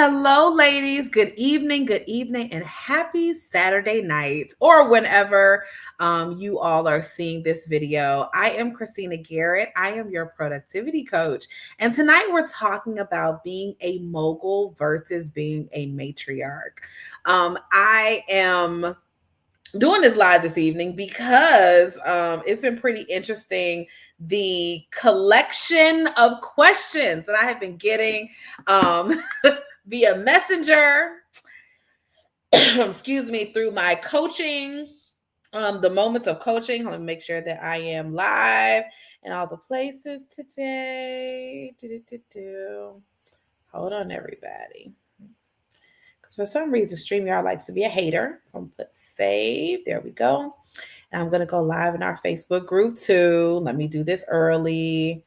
Hello, ladies. Good evening, and happy Saturday night, or whenever you all are seeing this video. I am Christina Garrett. I am your productivity coach. And tonight we're talking about being a mogul versus being a matriarch. I am doing this live this evening because it's been pretty interesting, the collection of questions that I have been getting via messenger excuse me, through my coaching, the moments of coaching. Let me make sure that I am live in all the places today. Hold on, everybody. For some reason, StreamYard likes to be a hater. So I'm going to put save. There we go. And I'm going to go live in our Facebook group too. Let me do this early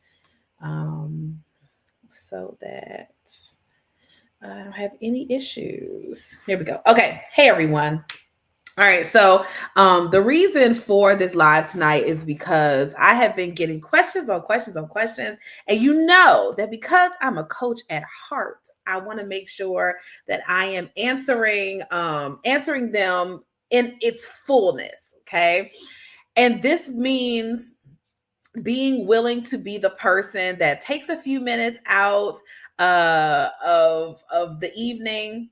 so that I don't have any issues. Here we go. Okay. Hey, everyone. All right. So the reason for this live tonight is because I have been getting questions on questions on questions. And you know that because I'm a coach at heart, I want to make sure that I am answering them in its fullness. Okay. And this means being willing to be the person that takes a few minutes out of the evening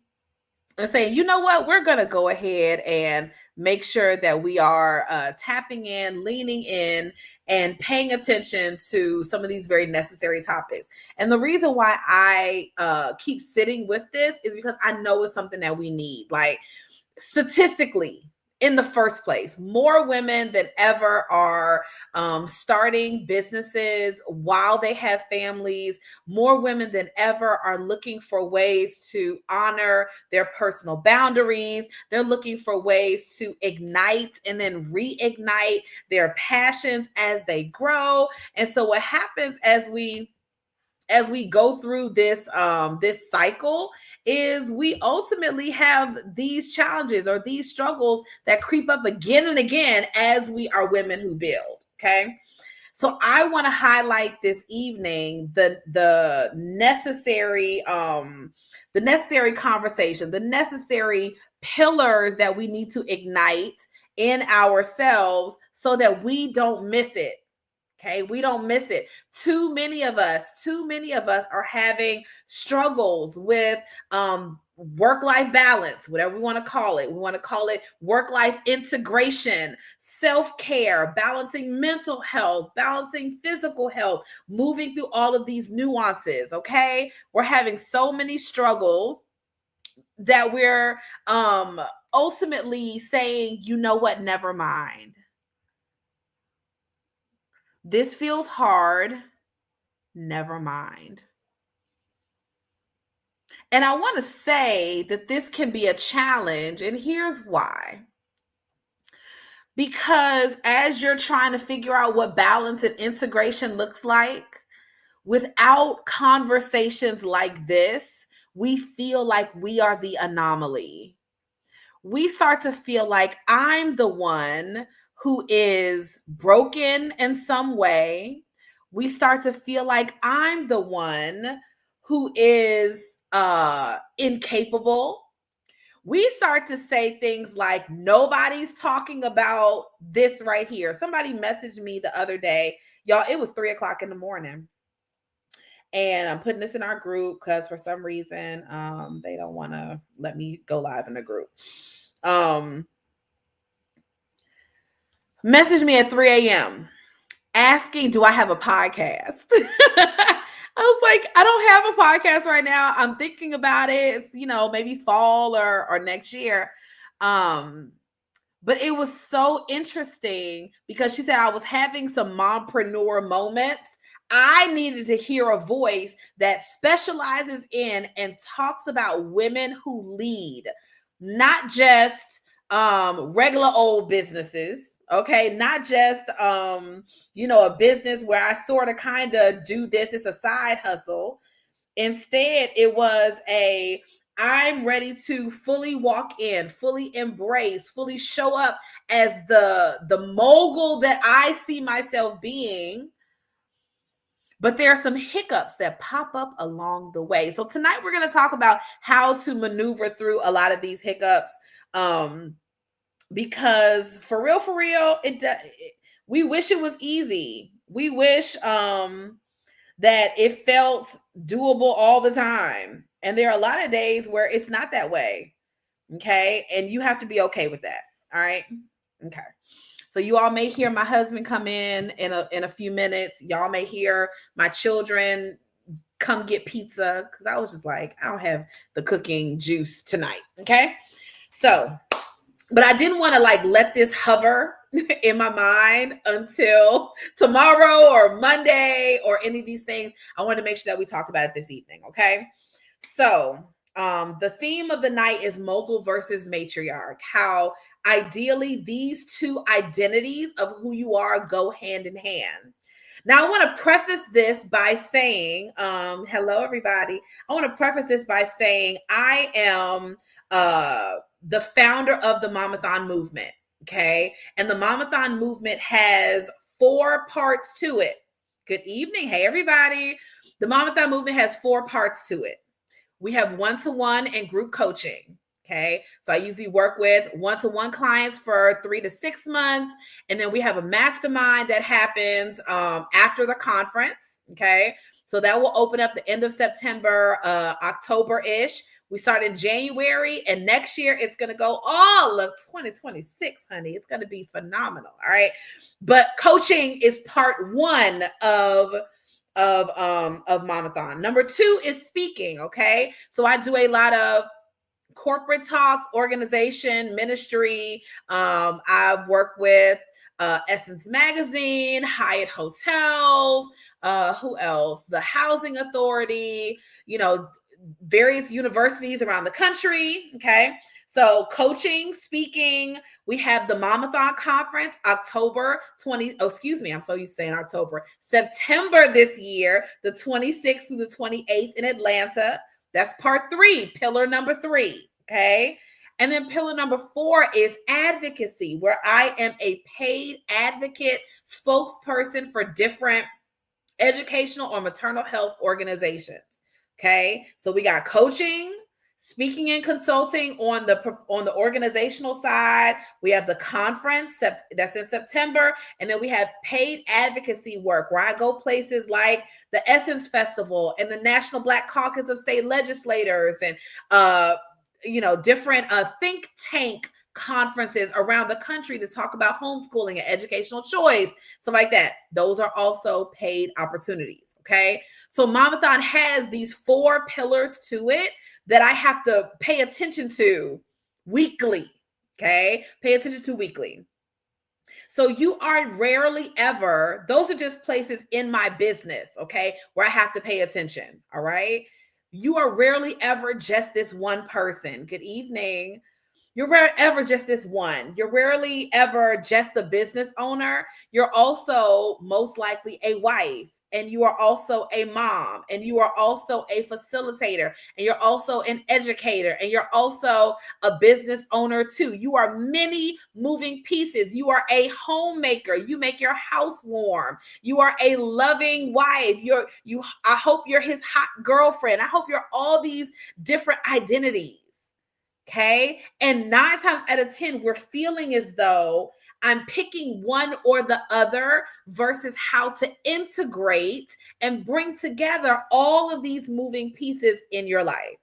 and saying, you know what, we're going to go ahead and make sure that we are tapping in, leaning in, and paying attention to some of these very necessary topics. And the reason why I keep sitting with this is because I know it's something that we need. Like, statistically, in the first place, more women than ever are starting businesses while they have families. More women than ever are looking for ways to honor their personal boundaries. They're looking for ways to ignite and then reignite their passions as they grow. And so what happens as we go through this this cycle is we ultimately have these challenges or these struggles that creep up again and again as we are women who build. Okay. So I want to highlight this evening the necessary conversation, the necessary pillars that we need to ignite in ourselves so that we don't miss it. Okay, we don't miss it. Too many of us are having struggles with work-life balance, whatever we want to call it. We want to call it work-life integration, self-care, balancing mental health, balancing physical health, moving through all of these nuances. Okay, we're having so many struggles that we're ultimately saying, you know what, never mind. This feels hard. Never mind. And I want to say that this can be a challenge, and here's why. Because as you're trying to figure out what balance and integration looks like, without conversations like this, we feel like we are the anomaly. We start to feel like I'm the one who is broken in some way. We start to feel like I'm the one who is incapable. We start to say things like, nobody's talking about this right here. Somebody messaged me the other day. Y'all, it was 3:00 in the morning. And I'm putting this in our group because for some reason, they don't want to let me go live in the group. Messaged me at 3 a.m. asking, do I have a podcast? I was like, I don't have a podcast right now. I'm thinking about it. It's, maybe fall or next year. But it was so interesting because she said I was having some mompreneur moments. I needed to hear a voice that specializes in and talks about women who lead, not just regular old businesses. Okay, not just a business where I sort of kind of do this. It's a side hustle. Instead, it was I'm ready to fully walk in, fully embrace, fully show up as the mogul that I see myself being, but there are some hiccups that pop up along the way. So tonight we're going to talk about how to maneuver through a lot of these hiccups. Because for real, we wish it was easy. We wish that it felt doable all the time. And there are a lot of days where it's not that way. Okay. And you have to be okay with that. All right. Okay. So you all may hear my husband come in a few minutes. Y'all may hear my children come get pizza, because I was just like, I don't have the cooking juice tonight. Okay. So, but I didn't want to like let this hover in my mind until tomorrow or Monday or any of these things. I wanted to make sure that we talked about it this evening. Okay. So the theme of the night is Mogul versus Matriarch. How ideally these two identities of who you are go hand in hand. Now, I want to preface this by saying, hello, everybody. I want to preface this by saying I am the founder of the Momathon movement. Okay. And the Momathon movement has 4 parts to it. Good evening. Hey, everybody. The Momathon movement has 4 parts to it. We have one-to-one and group coaching. Okay. So I usually work with one-to-one clients for 3 to 6 months. And then we have a mastermind that happens after the conference. Okay. So that will open up the end of September, October-ish. We start in January, and next year it's going to go all of 2026, honey. It's going to be phenomenal. All right. But coaching is part 1 of Momathon. Number 2 is speaking. Okay. So I do a lot of corporate talks, organization, ministry. I've worked with Essence Magazine, Hyatt Hotels, who else? The Housing Authority, various universities around the country. Okay. So coaching, speaking, we have the Momathon Conference, October 20. Oh, excuse me. I'm so used to saying October. September this year, the 26th through the 28th in Atlanta. That's part 3, pillar number 3. Okay. And then pillar number 4 is advocacy, where I am a paid advocate spokesperson for different educational or maternal health organizations. Okay. So we got coaching, speaking and consulting on the organizational side. We have the conference that's in September. And then we have paid advocacy work, where I go places like the Essence Festival and the National Black Caucus of State Legislators and, different think tank conferences around the country to talk about homeschooling and educational choice, stuff like that. Those are also paid opportunities. Okay. So Momathon has these 4 pillars to it that I have to pay attention to weekly. Okay. Pay attention to weekly. So you are rarely ever, those are just places in my business. Okay. Where I have to pay attention. All right. You are rarely ever just this one person. Good evening. You're rarely ever just this one. You're rarely ever just the business owner. You're also most likely a wife, and you are also a mom, and you are also a facilitator, and you're also an educator, and you're also a business owner too. You are many moving pieces. You are a homemaker. You make your house warm. You are a loving wife. I hope you're his hot girlfriend. I hope you're all these different identities. Okay. And 9 times out of 10, we're feeling as though I'm picking one or the other versus how to integrate and bring together all of these moving pieces in your life.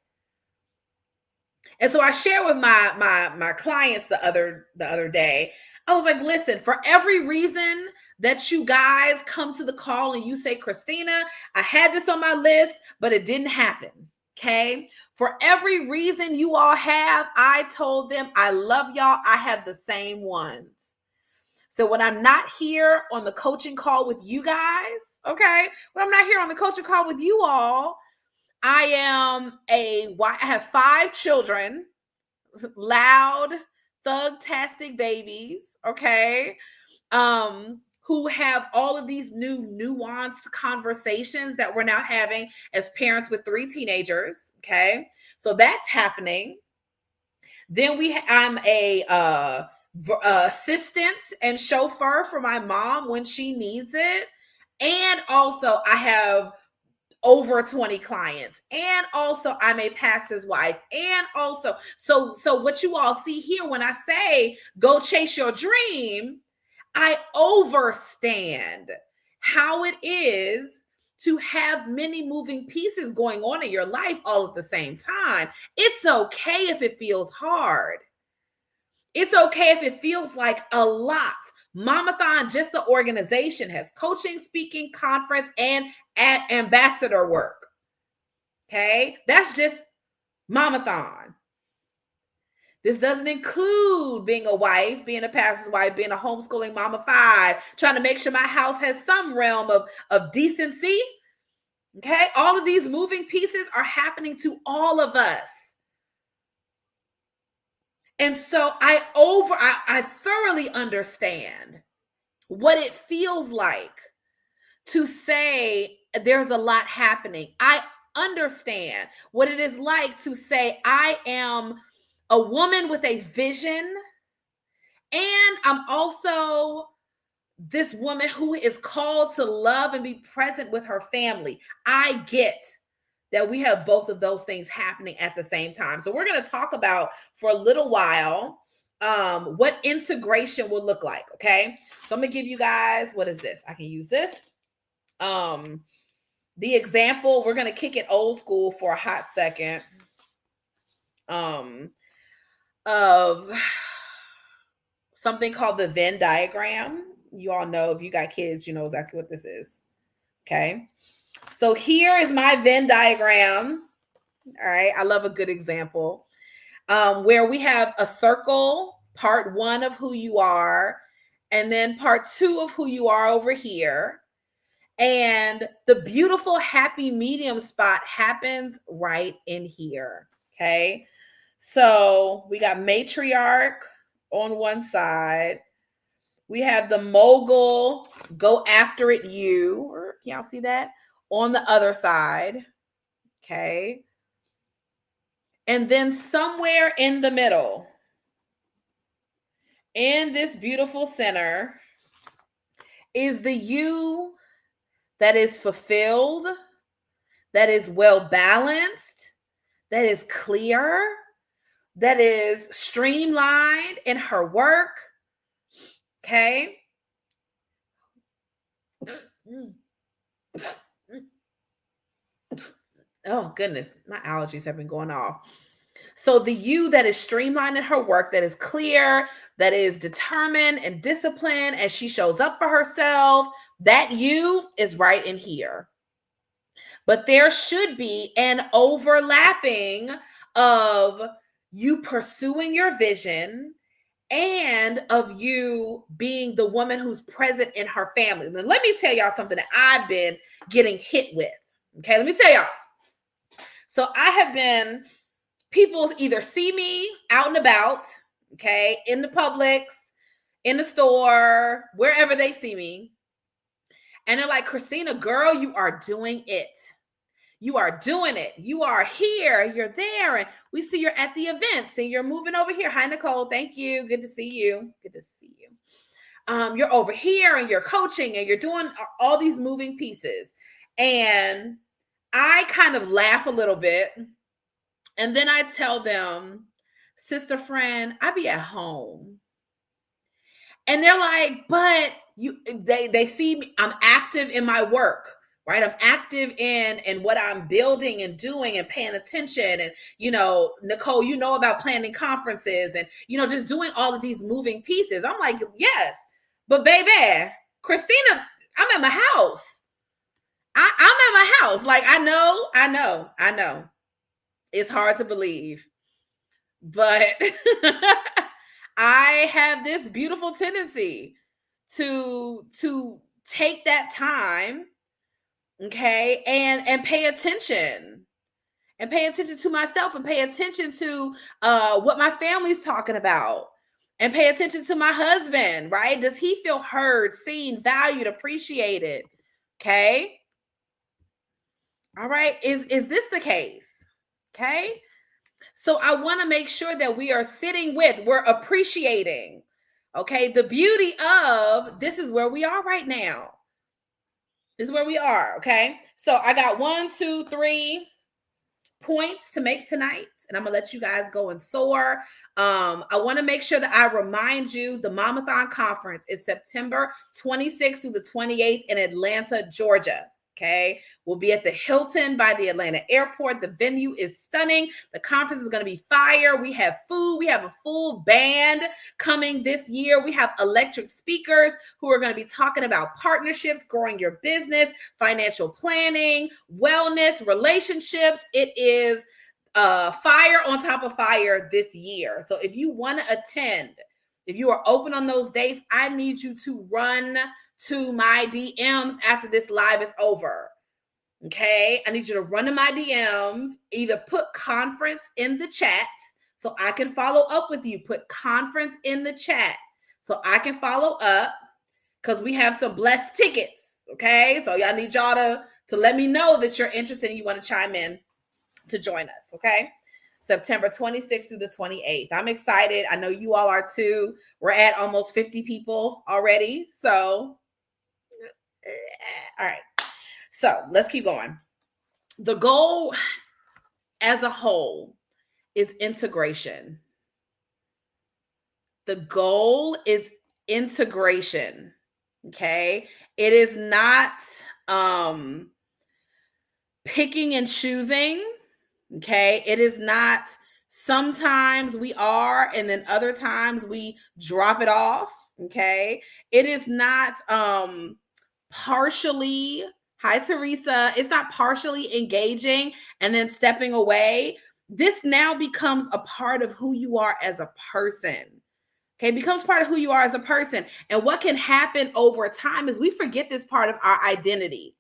And so I shared with my clients the other day. I was like, listen, for every reason that you guys come to the call and you say, Christina, I had this on my list, but it didn't happen. Okay. For every reason you all have, I told them, I love y'all. I have the same ones. So when I'm not here on the coaching call with you guys, okay, when I'm not here on the coaching call with you all, I have 5 children, loud, thug-tastic babies, okay, who have all of these new nuanced conversations that we're now having as parents with 3 teenagers, okay? So that's happening. Then I'm a assistant and chauffeur for my mom when she needs it. And also I have over 20 clients, and also I'm a pastor's wife, and also so what you all see here when I say go chase your dream, I overstand how it is to have many moving pieces going on in your life all at the same time. It's okay if it feels hard. It's okay if it feels like a lot. Momathon, just the organization, has coaching, speaking, conference, and ambassador work. Okay, that's just Momathon. This doesn't include being a wife, being a pastor's wife, being a homeschooling mom of 5, trying to make sure my house has some realm of decency. Okay, all of these moving pieces are happening to all of us. And so I thoroughly understand what it feels like to say there's a lot happening. I understand what it is like to say I am a woman with a vision, and I'm also this woman who is called to love and be present with her family. I get that we have both of those things happening at the same time. So we're going to talk about for a little while what integration will look like. Okay. So I'm going to give you guys, what is this? I can use this. The example, we're going to kick it old school for a hot second. Of something called the Venn diagram. You all know, if you got kids, you know exactly what this is. Okay. So here is my Venn diagram. All right. I love a good example. Where we have a circle, part 1 of who you are, and then part 2 of who you are over here. And the beautiful happy medium spot happens right in here. Okay. So we got Matriarch on one side. We have the Mogul, go after it you. Can y'all see that? On the other side. Okay. And then somewhere in the middle, in this beautiful center, is the you that is fulfilled, that is well balanced, that is clear, that is streamlined in her work. Okay. Oh, goodness. My allergies have been going off. So the you that is streamlined in her work, that is clear, that is determined and disciplined, and she shows up for herself, that you is right in here. But there should be an overlapping of you pursuing your vision and of you being the woman who's present in her family. And let me tell y'all something that I've been getting hit with. Okay, let me tell y'all. So I have been, people either see me out and about, okay, in the Publix, in the store, wherever they see me. And they're like, Christina, girl, you are doing it. You are doing it. You are here. You're there. And we see you're at the events and you're moving over here. Hi, Nicole. Thank you. Good to see you. Good to see you. You're over here and you're coaching and you're doing all these moving pieces. And I kind of laugh a little bit. And then I tell them, sister friend, I be at home. And they're like, but they see me, I'm active in my work, right? I'm active in what I'm building and doing and paying attention. And, you know, Nicole, you know about planning conferences and, you know, just doing all of these moving pieces. I'm like, yes, but baby, Christina, I'm at my house. I'm at my house. Like, I know. It's hard to believe, but I have this beautiful tendency to take that time, okay, and pay attention to myself and pay attention to what my family's talking about and pay attention to my husband, right? Does he feel heard, seen, valued, appreciated? Okay. All right. Is this the case? Okay. So I want to make sure that we are sitting with, we're appreciating, okay, the beauty of this is where we are right now. This is where we are, okay? So I got 1, 2, 3 points to make tonight, and I'm gonna let you guys go and soar. I want to make sure that I remind you the Momathon Conference is September 26th through the 28th in Atlanta, Georgia. Okay, we'll be at the Hilton by the Atlanta airport. The venue is stunning. The conference is going to be fire. We have food. We have a full band coming this year. We have electric speakers who are going to be talking about partnerships, growing your business, financial planning, wellness, relationships. It is fire on top of fire this year. So if you want to attend, if you are open on those dates, I need you to run to my DMs after this live is over. Okay, I need you to run to my DMs, either put conference in the chat so I can follow up with you. Put conference in the chat so I can follow up, because we have some blessed tickets. Okay, so y'all need y'all to let me know that you're interested and you want to chime in to join us. Okay, September 26th through the 28th. I'm excited. I know you all are too. We're at almost 50 people already. So all right, so let's keep going. The goal as a whole is integration. The goal is integration. Okay, it is not picking and choosing. Okay, it is not sometimes we are and then other times we drop it off. Okay, it is not partially, hi Teresa, it's not partially engaging and then stepping away. This now becomes a part of who you are as a person. Okay, becomes part of who you are as a person. And what can happen over time is we forget this part of our identity.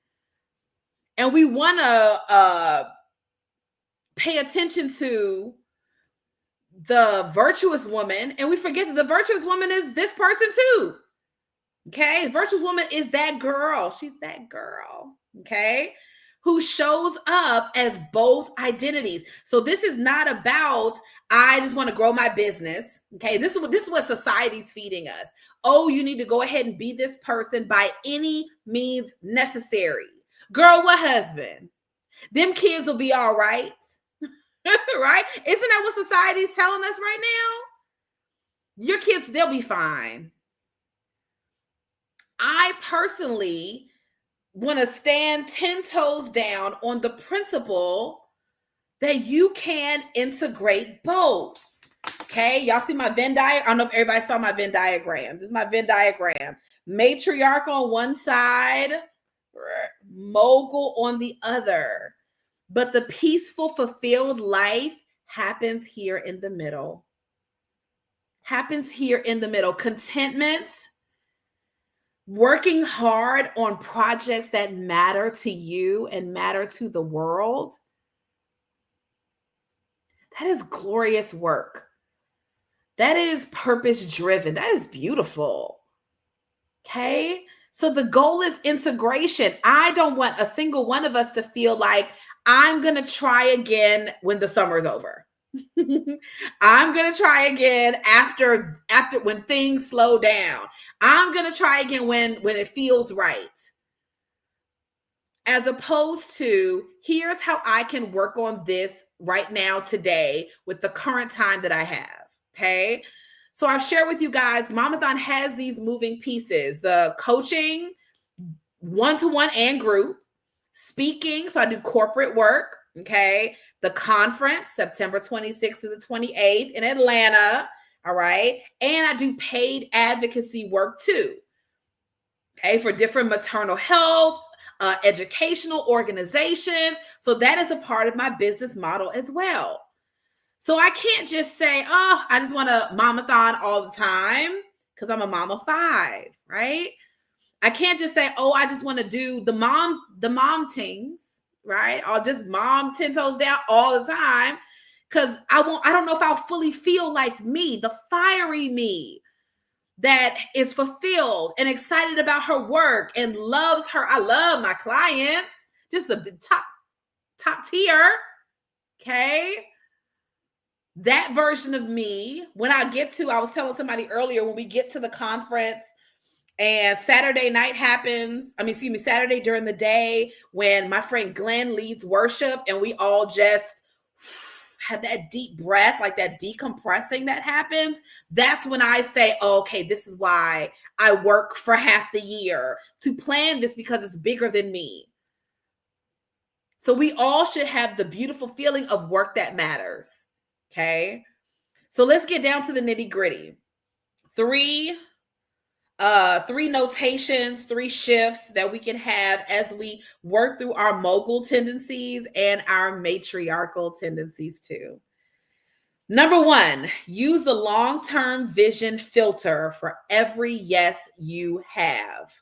And we want to pay attention to the virtuous woman, and we forget that the virtuous woman is this person too. Okay, virtuous woman is that girl. She's that girl, okay, who shows up as both identities. So this is not about, I just want to grow my business. Okay, this is what society's feeding us. Oh, you need to go ahead and be this person by any means necessary. Girl, what husband? Them kids will be all right. Right? Isn't that what society's telling us right now? Your kids, they'll be fine. I personally want to stand 10 toes down on the principle that you can integrate both. Okay, y'all see my Venn diagram? I don't know if everybody saw my Venn diagram. This is my Venn diagram. Matriarch on one side, Mogul on the other. But the peaceful, fulfilled life happens here in the middle. Happens here in the middle. Contentment, working hard on projects that matter to you and matter to the world. That is glorious work. That is purpose driven. That is beautiful. Okay. So the goal is integration. I don't want a single one of us to feel like I'm going to try again when the summer is over. I'm going to try again after when things slow down. I'm going to try again when it feels right. As opposed to, here's how I can work on this right now today with the current time that I have. Okay. So I've shared with you guys, Momathon has these moving pieces, the coaching, one-to-one and group, speaking. So I do corporate work. Okay. The conference, September 26th through the 28th in Atlanta. All right. And I do paid advocacy work too. Okay. For different maternal health, educational organizations. So that is a part of my business model as well. So I can't just say, oh, I just want to Momathon all the time because I'm a mom of 5, right? I can't just say, oh, I just want to do the mom things, right? I'll just mom 10 toes down all the time because I don't know if I'll fully feel like me, the fiery me that is fulfilled and excited about her work and loves her. I love my clients, just the top tier, okay? That version of me, when I was telling somebody earlier, when we get to the conference And Saturday night happens. Saturday during the day when my friend Glenn leads worship and we all just have that deep breath, like that decompressing that happens. That's when I say, oh, okay, this is why I work for half the year to plan this, because it's bigger than me. So we all should have the beautiful feeling of work that matters. Okay. So let's get down to the nitty gritty. Three notations, 3 shifts that we can have as we work through our mogul tendencies and our matriarchal tendencies too. Number 1, use the long-term vision filter for every yes you have.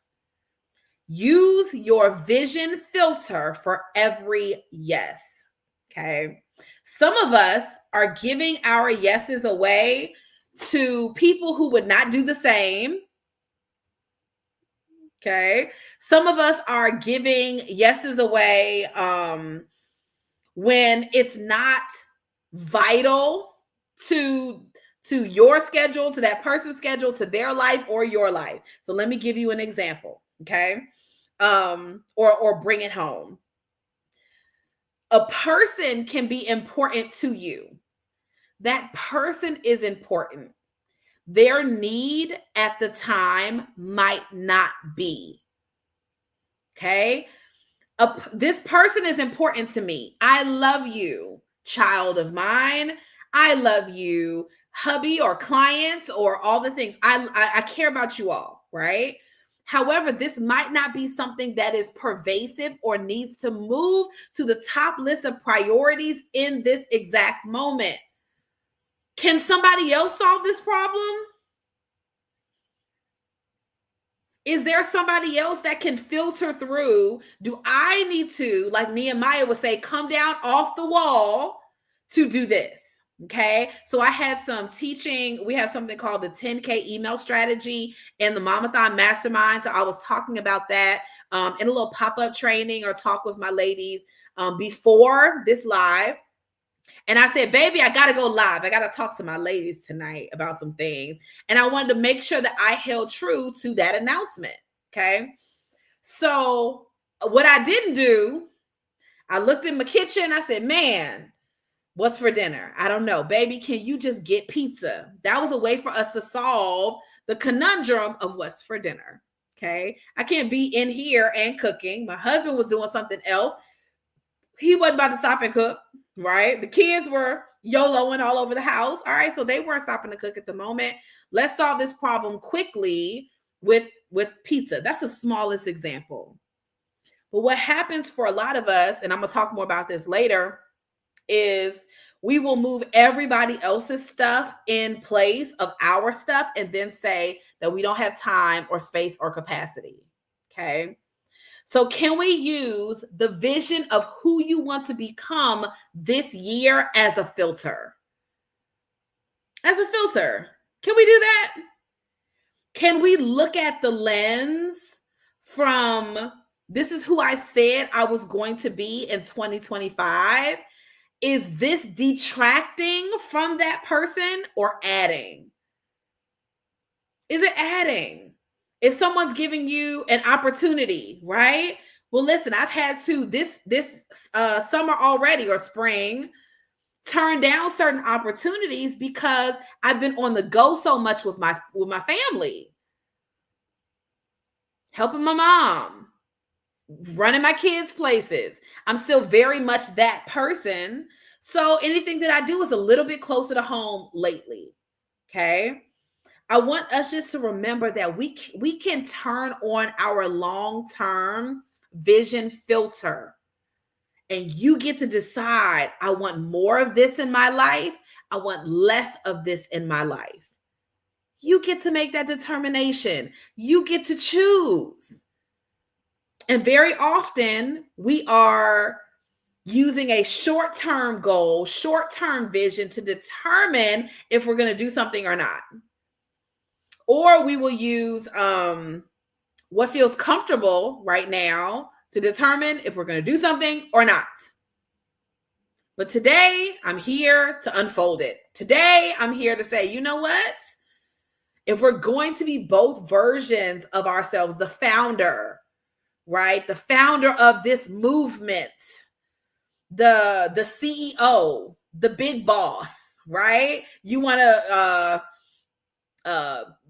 Use your vision filter for every yes. Okay. Some of us are giving our yeses away to people who would not do the same. Okay. Some of us are giving yeses away when it's not vital to your schedule, to that person's schedule, to their life or your life. So let me give you an example. Okay. Or bring it home. A person can be important to you. That person is important. Their need at the time might not be. Okay. This person is important to me. I love you, child of mine. I love you, hubby or clients or all the things. I care about you all, right? However, this might not be something that is pervasive or needs to move to the top list of priorities in this exact moment. Can somebody else solve this problem? Is there somebody else that can filter through? Do I need to, like Nehemiah would say, come down off the wall to do this? Okay. So I had some teaching. We have something called the 10K email strategy in the Momathon mastermind. So I was talking about that in a little pop-up training or talk with my ladies before this live. And I said, baby, I got to go live. I got to talk to my ladies tonight about some things. And I wanted to make sure that I held true to that announcement. Okay. So what I didn't do, I looked in my kitchen. I said, man, what's for dinner? I don't know. Baby, can you just get pizza? That was a way for us to solve the conundrum of what's for dinner. Okay. I can't be in here and cooking. My husband was doing something else. He wasn't about to stop and cook. Right? The kids were YOLOing all over the house. All right. So they weren't stopping to cook at the moment. Let's solve this problem quickly with pizza. That's the smallest example. But what happens for a lot of us, and I'm going to talk more about this later, is we will move everybody else's stuff in place of our stuff and then say that we don't have time or space or capacity. Okay. So can we use the vision of who you want to become this year as a filter? As a filter. Can we do that? Can we look at the lens from this is who I said I was going to be in 2025? Is this detracting from that person or adding? Is it adding? If someone's giving you an opportunity, right? Well, listen, I've had to this summer already or spring turn down certain opportunities because I've been on the go so much with my family, helping my mom, running my kids places. I'm still very much that person. So anything that I do is a little bit closer to home lately. Okay. I want us just to remember that we can turn on our long-term vision filter, and you get to decide, I want more of this in my life. I want less of this in my life. You get to make that determination. You get to choose. And very often we are using a short-term goal, short-term vision to determine if we're going to do something or not. Or we will use what feels comfortable right now to determine if we're going to do something or not. But today, I'm here to unfold it. Today, I'm here to say, you know what? if we're going to be both versions of ourselves, the founder, right? The founder of this movement, the CEO, the big boss, right? You want to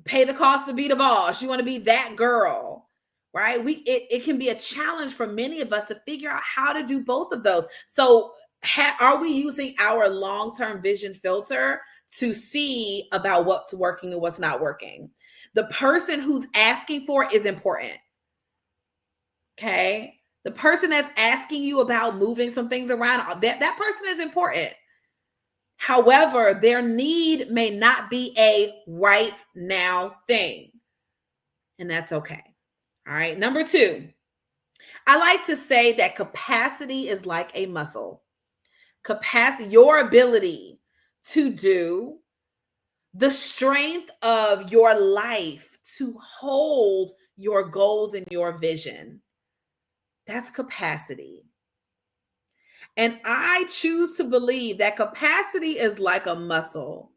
pay the cost to be the boss. You want to be that girl, right? It can be a challenge for many of us to figure out how to do both of those. So are we using our long-term vision filter to see about what's working and what's not working? The person who's asking for it is important. Okay. The person that's asking you about moving some things around, that person is important. However, their need may not be a right now thing. And that's okay. All right. Number 2, I like to say that capacity is like a muscle. Capacity, your ability to do, the strength of your life to hold your goals and your vision. That's capacity. And I choose to believe that capacity is like a muscle.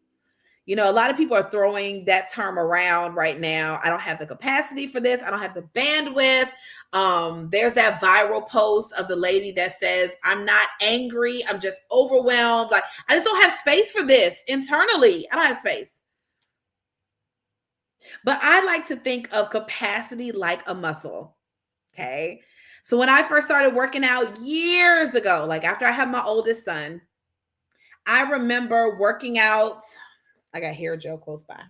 You know, a lot of people are throwing that term around right now. I don't have the capacity for this. I don't have the bandwidth. There's that viral post of the lady that says, I'm not angry. I'm just overwhelmed. Like, I just don't have space for this internally. I don't have space. But I like to think of capacity like a muscle. Okay. So when I first started working out years ago, like after I had my oldest son, I remember working out. I got hair gel close by.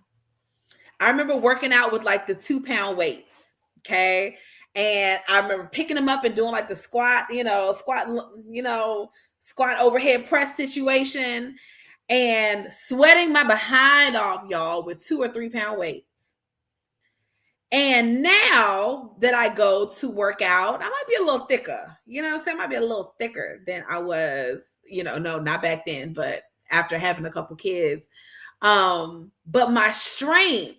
I remember working out with like the 2-pound weights. Okay. And I remember picking them up and doing like the squat overhead press situation and sweating my behind off, y'all, with 2 or 3-pound weights. And now that I go to work out, I might be a little thicker. You know what I'm saying? I might be a little thicker than I was, no, not back then, but after having a couple kids. But my strength,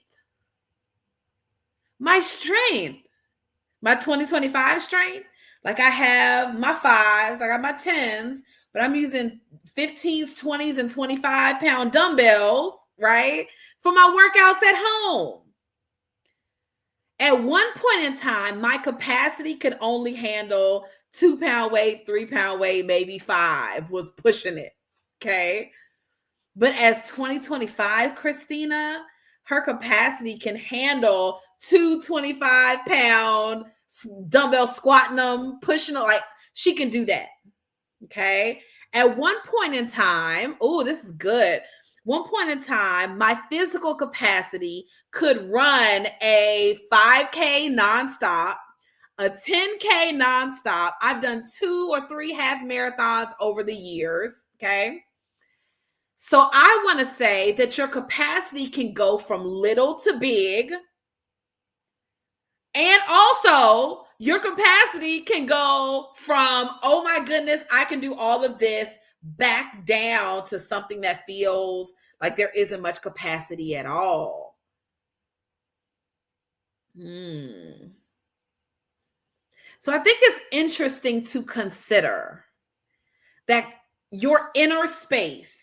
my 2025 strength, like I have my 5s, I got my 10s, but I'm using 15s, 20s, and 25-pound dumbbells, right? For my workouts at home. At one point in time, my capacity could only handle 2-pound weight, 3-pound weight, maybe 5 was pushing it. Okay. But as 2025, Christina, her capacity can handle 2 25-pound dumbbells, squatting them, pushing them. Like, she can do that. Okay. At one point in time, oh, this is good. One point in time, my physical capacity could run a 5K nonstop, a 10K nonstop. I've done 2 or 3 half marathons over the years. Okay. So I want to say that your capacity can go from little to big. And also your capacity can go from, oh my goodness, I can do all of this, back down to something that feels like there isn't much capacity at all. So I think it's interesting to consider that your inner space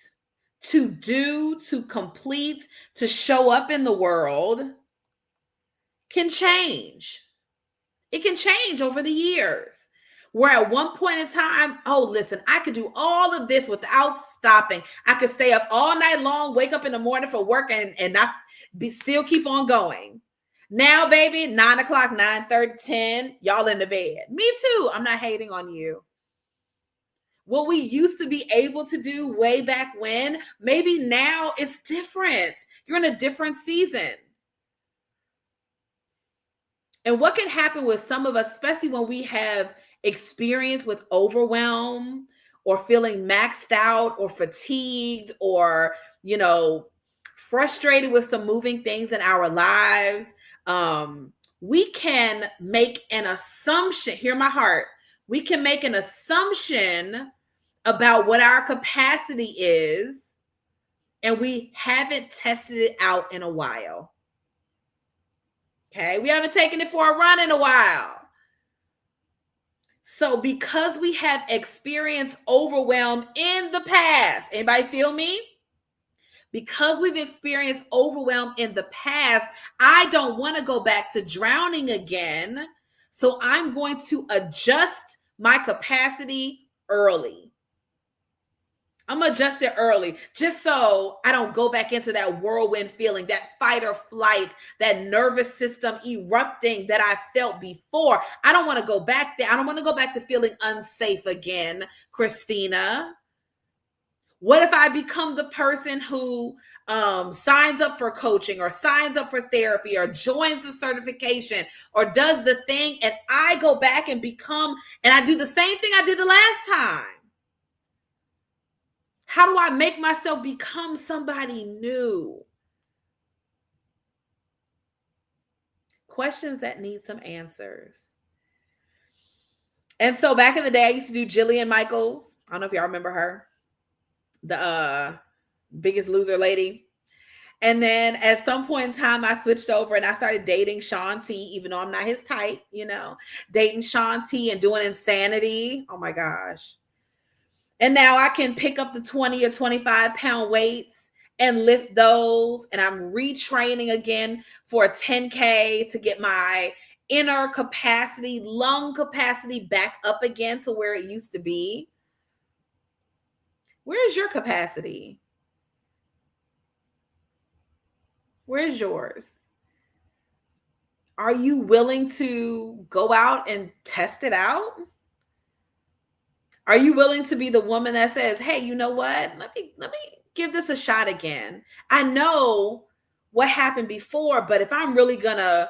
to do, to complete, to show up in the world can change. It can change over the years. Where at one point in time, oh, listen, I could do all of this without stopping. I could stay up all night long, wake up in the morning for work and not still keep on going. Now, baby, 9 o'clock, 9:30, 10, y'all in the bed. Me too. I'm not hating on you. What we used to be able to do way back when, maybe now it's different. You're in a different season. And what can happen with some of us, especially when we have experience with overwhelm or feeling maxed out or fatigued or, frustrated with some moving things in our lives, we can make an assumption. Hear my heart. We can make an assumption about what our capacity is, and we haven't tested it out in a while. Okay, we haven't taken it for a run in a while. So because we have experienced overwhelm in the past, anybody feel me? Because we've experienced overwhelm in the past, I don't want to go back to drowning again. So I'm going to adjust my capacity early. I'm going to adjust it early just so I don't go back into that whirlwind feeling, that fight or flight, that nervous system erupting that I felt before. I don't want to go back there. I don't want to go back to feeling unsafe again, Christina. What if I become the person who signs up for coaching or signs up for therapy or joins the certification or does the thing, and I go back and I do the same thing I did the last time? How do I make myself become somebody new? Questions that need some answers. And so back in the day, I used to do Jillian Michaels. I don't know if y'all remember her. The Biggest Loser lady. And then at some point in time, I switched over and I started dating Shaun T, even though I'm not his type, dating Shaun T and doing Insanity. Oh my gosh. And now I can pick up the 20 or 25 pound weights and lift those. And I'm retraining again for a 10K to get my inner capacity, lung capacity back up again to where it used to be. Where's your capacity? Where's yours? Are you willing to go out and test it out? Are you willing to be the woman that says, hey, you know what? Let me give this a shot again. I know what happened before, but if I'm really gonna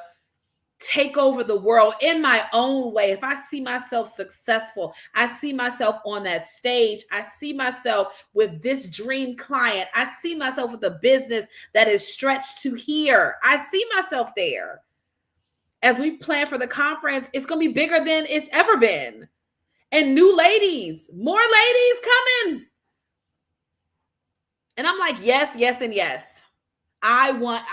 take over the world in my own way, if I see myself successful, I see myself on that stage, I see myself with this dream client, I see myself with a business that is stretched to here, I see myself there. As we plan for the conference, it's going to be bigger than it's ever been. And new ladies, more ladies coming. And I'm like, yes, yes, and yes. I want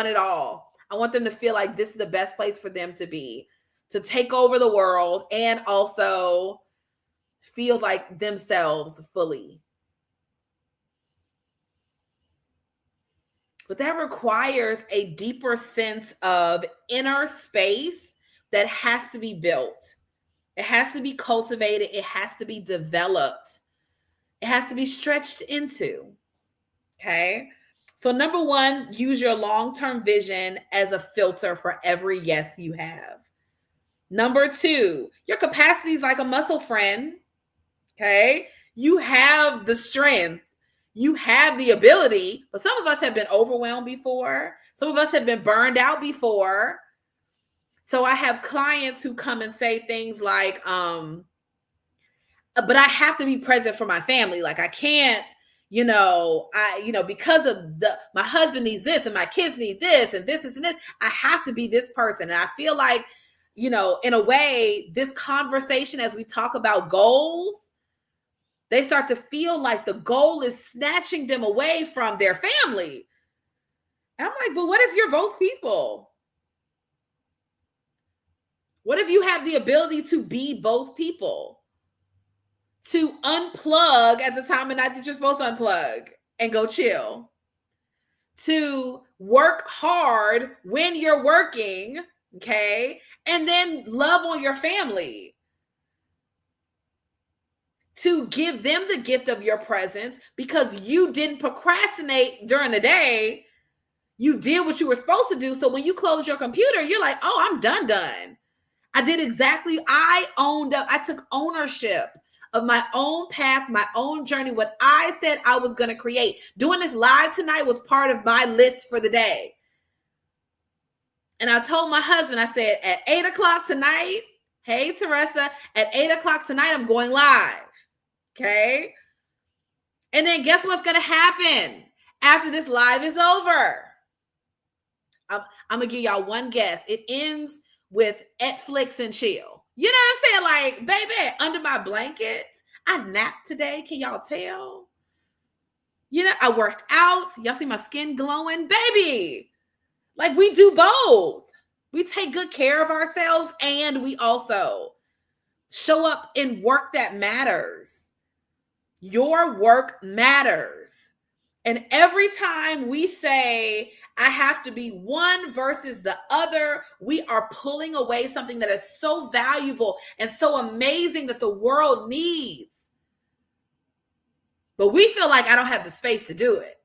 it all. I want them to feel like this is the best place for them to be, to take over the world and also feel like themselves fully. But that requires a deeper sense of inner space that has to be built. It has to be cultivated. It has to be developed. It has to be stretched into. Okay. So number one, use your long-term vision as a filter for every yes you have. Number two, your capacity is like a muscle, friend. Okay. You have the strength. You have the ability, but some of us have been overwhelmed before. Some of us have been burned out before. So I have clients who come and say things like, but I have to be present for my family. Like I can't, because of my husband needs this and my kids need this and this and this, I have to be this person. And I feel like, in a way, this conversation, as we talk about goals, they start to feel like the goal is snatching them away from their family. And I'm like, but what if you're both people? What if you have the ability to be both people? To unplug at the time of night that you're supposed to unplug and go chill. To work hard when you're working, okay? And then love on your family. To give them the gift of your presence because you didn't procrastinate during the day. You did what you were supposed to do. So when you close your computer, you're like, oh, I'm done. I did exactly, I owned up. I took ownership of my own path, my own journey, what I said I was going to create. Doing this live tonight was part of my list for the day. And I told my husband, I said, at 8:00 tonight, hey, Teresa, at 8:00 tonight, I'm going live. Okay. And then guess what's going to happen after this live is over? I'm going to give y'all one guess. It ends with Netflix and chill. You know what I'm saying? Like, baby, under my blanket, I napped today. Can y'all tell? I worked out. Y'all see my skin glowing? Baby, like we do both. We take good care of ourselves and we also show up in work that matters. Your work matters. And every time we say, I have to be one versus the other, we are pulling away something that is so valuable and so amazing that the world needs. But we feel like I don't have the space to do it.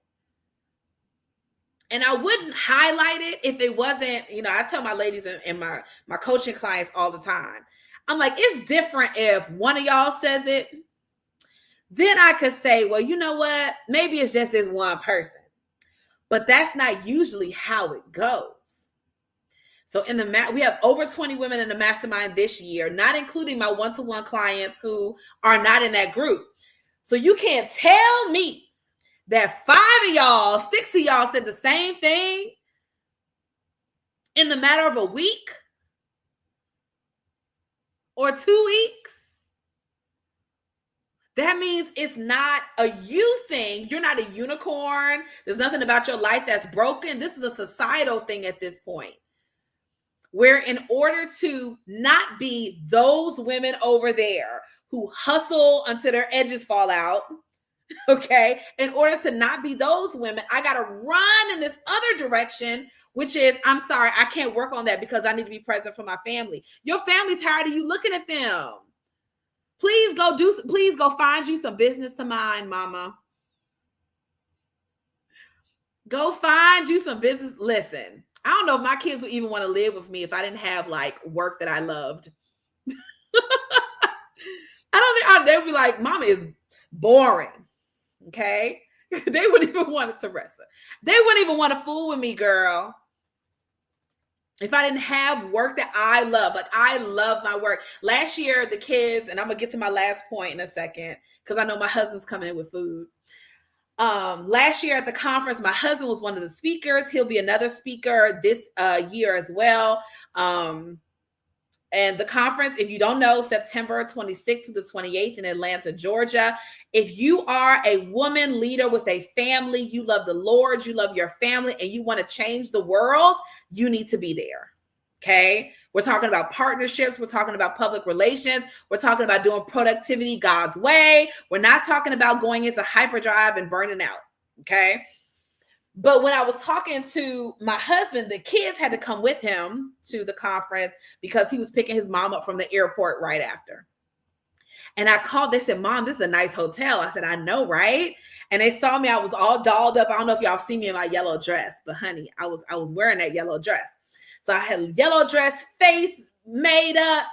And I wouldn't highlight it if it wasn't, I tell my ladies and my coaching clients all the time. I'm like, it's different if one of y'all says it. Then I could say, well, you know what? Maybe it's just this one person. But that's not usually how it goes. So we have over 20 women in the mastermind this year, not including my one-to-one clients who are not in that group. So you can't tell me that 6 of y'all said the same thing in the matter of a week or 2 weeks. That means it's not a you thing. You're not a unicorn. There's nothing about your life that's broken. This is a societal thing at this point, where in order to not be those women over there who hustle until their edges fall out, okay, in order to not be those women, I got to run in this other direction, which is, I'm sorry, I can't work on that because I need to be present for my family. Your family tired of you looking at them. Please go find you some business to mind, mama. Go find you some business. Listen, I don't know if my kids would even want to live with me if I didn't have like work that I loved. They'd be like, mama is boring. Okay. They wouldn't even want it, Teresa. They wouldn't even want to fool with me, girl. If I didn't have work that I love, like I love my work. Last year, the kids, and I'm going to get to my last point in a second, because I know my husband's coming in with food. Last year at the conference, my husband was one of the speakers. He'll be another speaker this year as well. And the conference, if you don't know, September 26th to the 28th in Atlanta, Georgia. If you are a woman leader with a family, you love the Lord, you love your family, and you want to change the world, you need to be there. Okay. We're talking about partnerships. We're talking about public relations. We're talking about doing productivity God's way. We're not talking about going into hyperdrive and burning out. Okay. But when I was talking to my husband, the kids had to come with him to the conference because he was picking his mom up from the airport right after. And I called, they said, Mom, this is a nice hotel. I said, I know, right? And they saw me, I was all dolled up. I don't know if y'all see me in my yellow dress, but honey, I was wearing that yellow dress. So I had a yellow dress, face made up.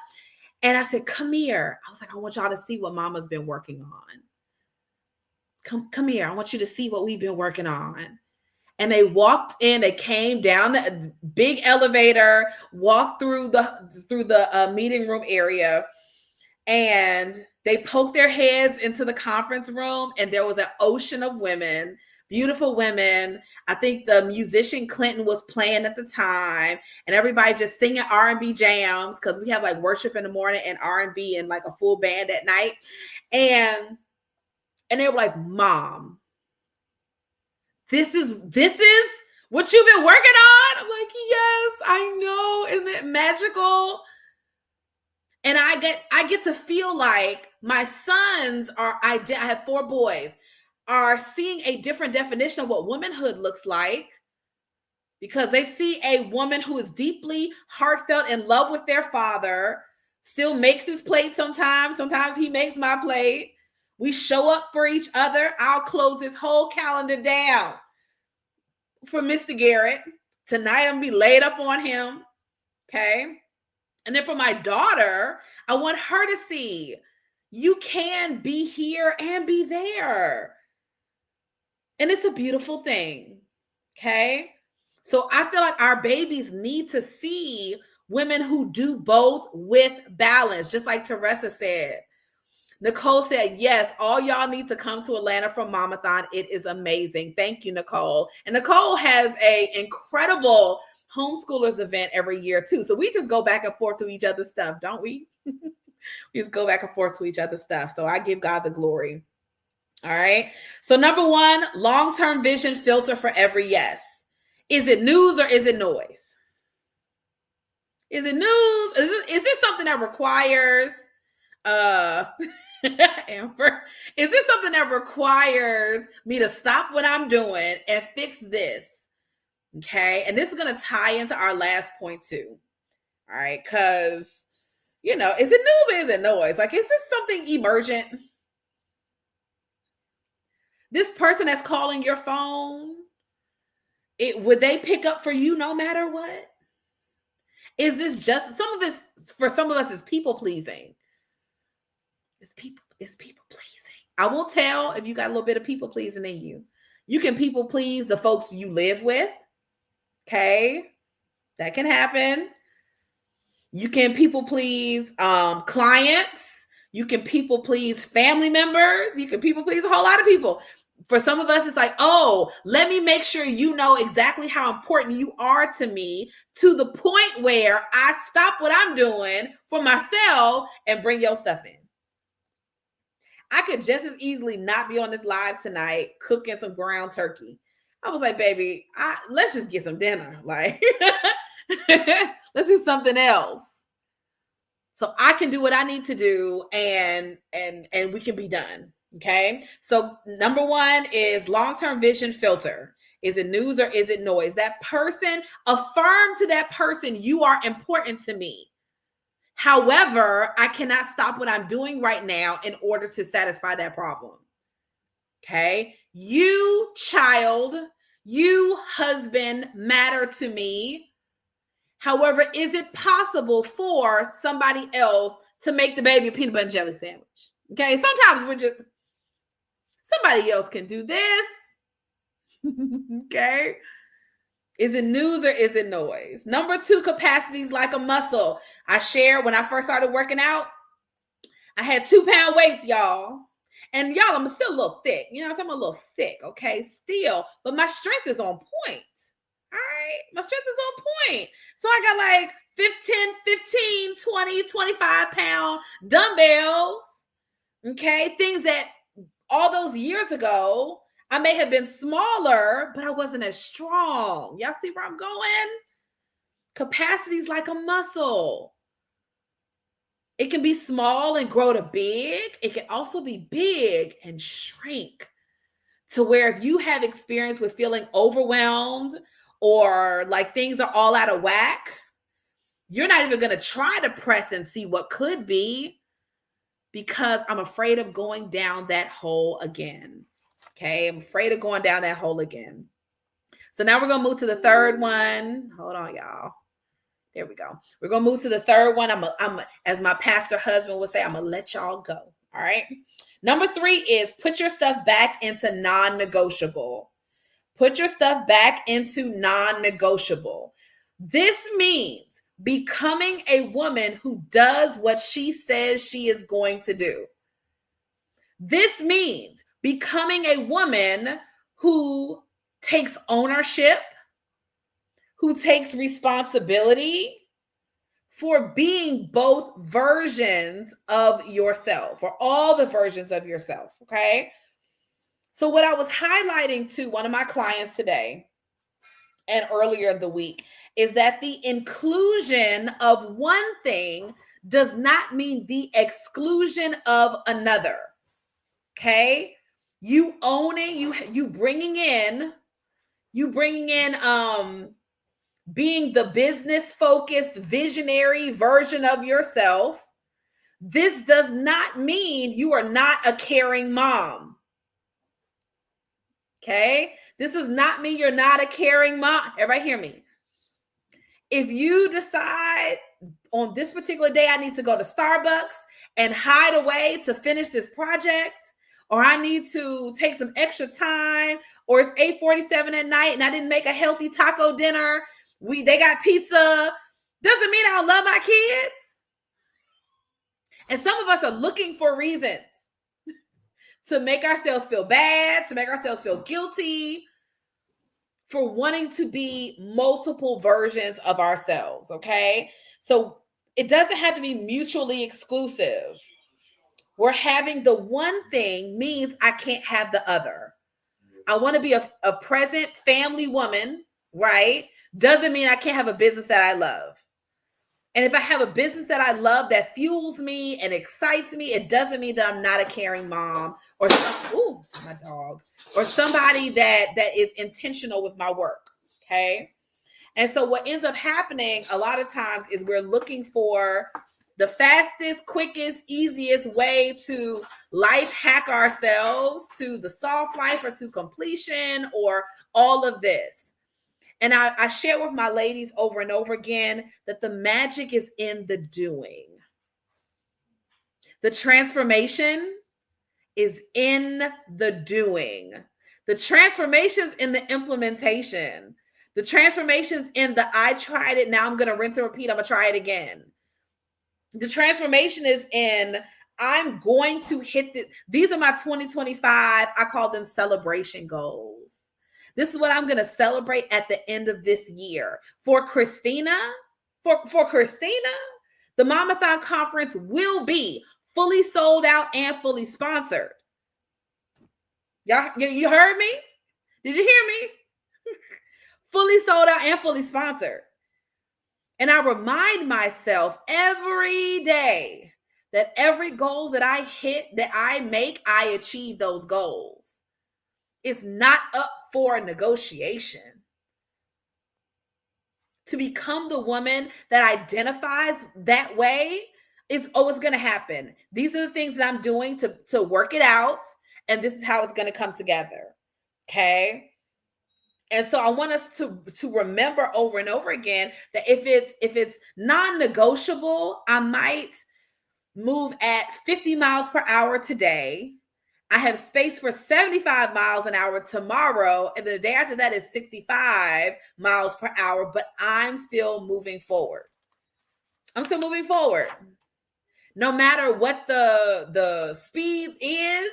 And I said, come here. I was like, I want y'all to see what Mama's been working on. Come here. I want you to see what we've been working on. And they walked in, they came down the big elevator, walked through the meeting room area, and they poked their heads into the conference room, and there was an ocean of women, beautiful women. I think the musician Clinton was playing at the time, and everybody just singing R&B jams, because we have like worship in the morning and R&B and like a full band at night. And they were like, Mom, this is what you've been working on? I'm like, yes, I know. Isn't it magical? And I get to feel like my sons I have 4 boys, are seeing a different definition of what womanhood looks like, because they see a woman who is deeply heartfelt in love with their father, still makes his plate sometimes. Sometimes he makes my plate. We show up for each other. I'll close this whole calendar down for Mr. Garrett. Tonight I'm going to be laid up on him. Okay. And then for my daughter, I want her to see you can be here and be there. And it's a beautiful thing. Okay. So I feel like our babies need to see women who do both with balance, just like Teresa said. Nicole said, yes, all y'all need to come to Atlanta for Momathon. It is amazing. Thank you, Nicole. And Nicole has an incredible homeschoolers event every year too. So we just go back and forth to each other's stuff, don't we? We just go back and forth to each other's stuff. So I give God the glory. All right. So number 1, long-term vision filter for every yes. Is it news or is it noise? Is it news? Is this something that requires Amber, is this something that requires me to stop what I'm doing and fix this? Okay. And this is going to tie into our last point too. All right. Because, is it news or is it noise? Like, is this something emergent? This person that's calling your phone, would they pick up for you no matter what? Is this just for some of us is people pleasing? It's people pleasing. I won't tell if you got a little bit of people pleasing in you. You can people please the folks you live with. Okay. That can happen. You can people please clients. You can people please family members. You can people please a whole lot of people. For some of us, it's like, oh, let me make sure you know exactly how important you are to me, to the point where I stop what I'm doing for myself and bring your stuff in. I could just as easily not be on this live tonight cooking some ground turkey. I was like, baby, let's just get some dinner. Like, let's do something else. So I can do what I need to do and we can be done. Okay. So number one is long-term vision filter. Is it news or is it noise? That person, affirm to that person, you are important to me. However, I cannot stop what I'm doing right now in order to satisfy that problem. Okay. You, child, you, husband, matter to me. However, is it possible for somebody else to make the baby a peanut butter and jelly sandwich? Okay. Sometimes somebody else can do this. Okay. Is it news or is it noise? Number two, capacities like a muscle. I shared when I first started working out, I had 2-pound weights, y'all. And y'all, I'm still a little thick. So I'm a little thick, okay? Still, but my strength is on point. All right? My strength is on point. So I got like 15, 20, 25-pound dumbbells, okay? Things that all those years ago, I may have been smaller, but I wasn't as strong. Y'all see where I'm going? Capacities like a muscle. It can be small and grow to big. It can also be big and shrink to where if you have experience with feeling overwhelmed or like things are all out of whack, you're not even going to try to press and see what could be because I'm afraid of going down that hole again. Okay, I'm afraid of going down that hole again. So now we're going to move to the third one. Hold on, y'all. There we go. We're going to move to the third one. I'm as my pastor husband would say, I'm going to let y'all go. All right. Number 3 is put your stuff back into non-negotiable. Put your stuff back into non-negotiable. This means becoming a woman who does what she says she is going to do. This means becoming a woman who takes ownership, who takes responsibility for being both versions of yourself, or all the versions of yourself, okay? So what I was highlighting to one of my clients today and earlier in the week is that the inclusion of one thing does not mean the exclusion of another, okay? You owning, you bringing in being the business focused visionary version of yourself. This does not mean you are not a caring mom. Okay? This does not mean you're not a caring mom. Everybody hear me. If you decide on this particular day, I need to go to Starbucks and hide away to finish this project, or I need to take some extra time, or it's 8:47 at night and I didn't make a healthy taco dinner. They got pizza. Doesn't mean I don't love my kids. And some of us are looking for reasons to make ourselves feel bad, to make ourselves feel guilty for wanting to be multiple versions of ourselves, okay? So it doesn't have to be mutually exclusive. We're having the one thing means I can't have the other. I want to be a present family woman, right? Doesn't mean I can't have a business that I love. And if I have a business that I love that fuels me and excites me, it doesn't mean that I'm not a caring mom or my dog, or somebody that is intentional with my work. Okay. And so what ends up happening a lot of times is we're looking for the fastest, quickest, easiest way to life hack ourselves to the soft life or to completion or all of this. And I share with my ladies over and over again that the magic is in the doing. The transformation is in the doing. The transformation's in the implementation. The transformation's in the I tried it, now I'm going to rinse and repeat, I'm going to try it again. The transformation is in I'm going to hit these are my 2025, I call them celebration goals. This is what I'm going to celebrate at the end of this year. For Christina, for Christina, the Momathon Conference will be fully sold out and fully sponsored. Y'all, you heard me? Did you hear me? Fully sold out and fully sponsored. And I remind myself every day that every goal that I hit, that I make, I achieve those goals. It's not up for negotiation. To become the woman that identifies that way, it's always going to happen. These are the things that I'm doing to work it out, and this is how it's going to come together. Okay. And so I want us to remember over and over again that if it's non-negotiable, I might move at 50 miles per hour today. I have space for 75 miles an hour tomorrow, and the day after that is 65 miles per hour, but I'm still moving forward. I'm still moving forward. No matter what the speed is,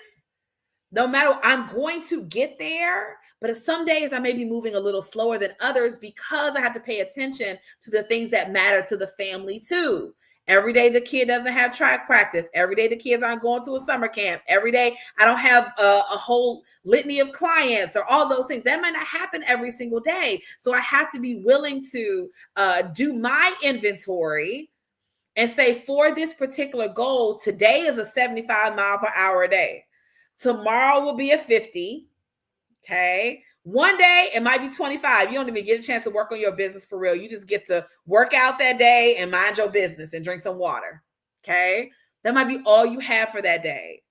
no matter, I'm going to get there. But some days I may be moving a little slower than others because I have to pay attention to the things that matter to the family too. Every day the kid doesn't have track practice. Every day the kids aren't going to a summer camp. Every day I don't have a whole litany of clients or all those things. That might not happen every single day. So I have to be willing to do my inventory and say, for this particular goal, today is a 75 mile per hour day. Tomorrow will be a 50. Okay. One day it might be 25. You don't even get a chance to work on your business for real. You just get to work out that day and mind your business and drink some water. Okay. That might be all you have for that day.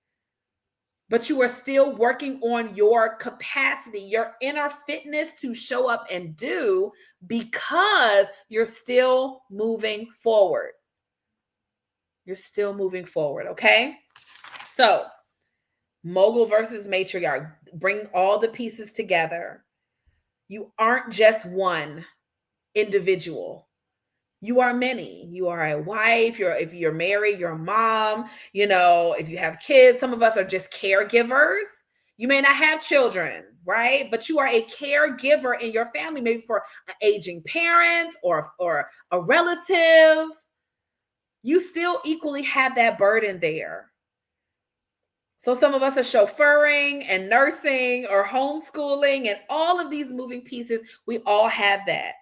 But you are still working on your capacity, your inner fitness to show up and do, because you're still moving forward. You're still moving forward. Okay. So Mogul versus Matriarch, bring all the pieces together. You aren't just one individual. You are many. You are a wife. If you're married, you're a mom. If you have kids, some of us are just caregivers. You may not have children, right? But you are a caregiver in your family, maybe for an aging parent or a relative. You still equally have that burden there. So some of us are chauffeuring and nursing or homeschooling and all of these moving pieces. We all have that.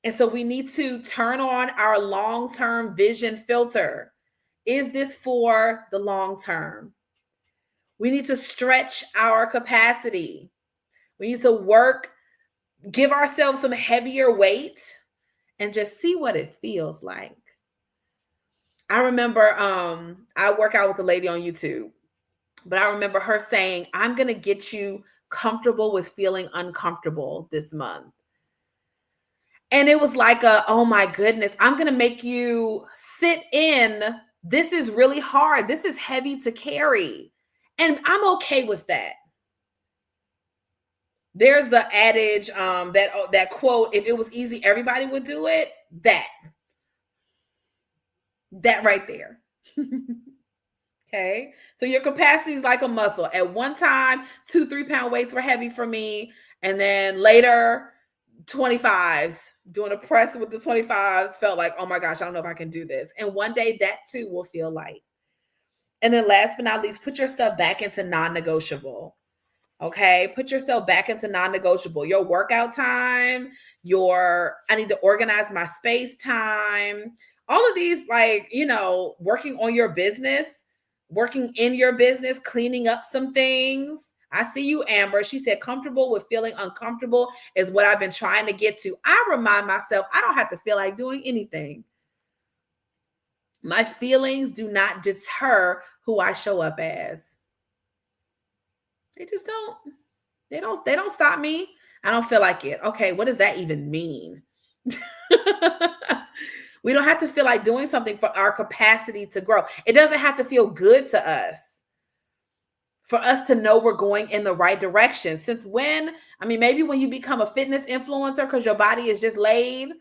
And so we need to turn on our long-term vision filter. Is this for the long term? We need to stretch our capacity. We need to give ourselves some heavier weight and just see what it feels like. I remember I work out with a lady on YouTube. But I remember her saying, I'm going to get you comfortable with feeling uncomfortable this month. And it was like oh my goodness, I'm going to make you sit in. This is really hard. This is heavy to carry. And I'm okay with that. There's the adage, that quote, if it was easy, everybody would do it. That right there. Okay. So your capacity is like a muscle. At one time, 2-3 pound weights were heavy for me. And then later 25s, doing a press with the 25s felt like, oh my gosh, I don't know if I can do this. And one day that too will feel light. And then last but not least, put your stuff back into non-negotiable. Okay. Put yourself back into non-negotiable. Your workout time, I need to organize my space time. All of these, like, working on your business, working in your business, cleaning up some things. I see you, Amber. She said, comfortable with feeling uncomfortable is what I've been trying to get to. I remind myself, I don't have to feel like doing anything. My feelings do not deter who I show up as. They just don't. They don't stop me. I don't feel like it. Okay, what does that even mean? We don't have to feel like doing something for our capacity to grow. It doesn't have to feel good to us for us to know we're going in the right direction. Since when? I mean, maybe when you become a fitness influencer because your body is just laid,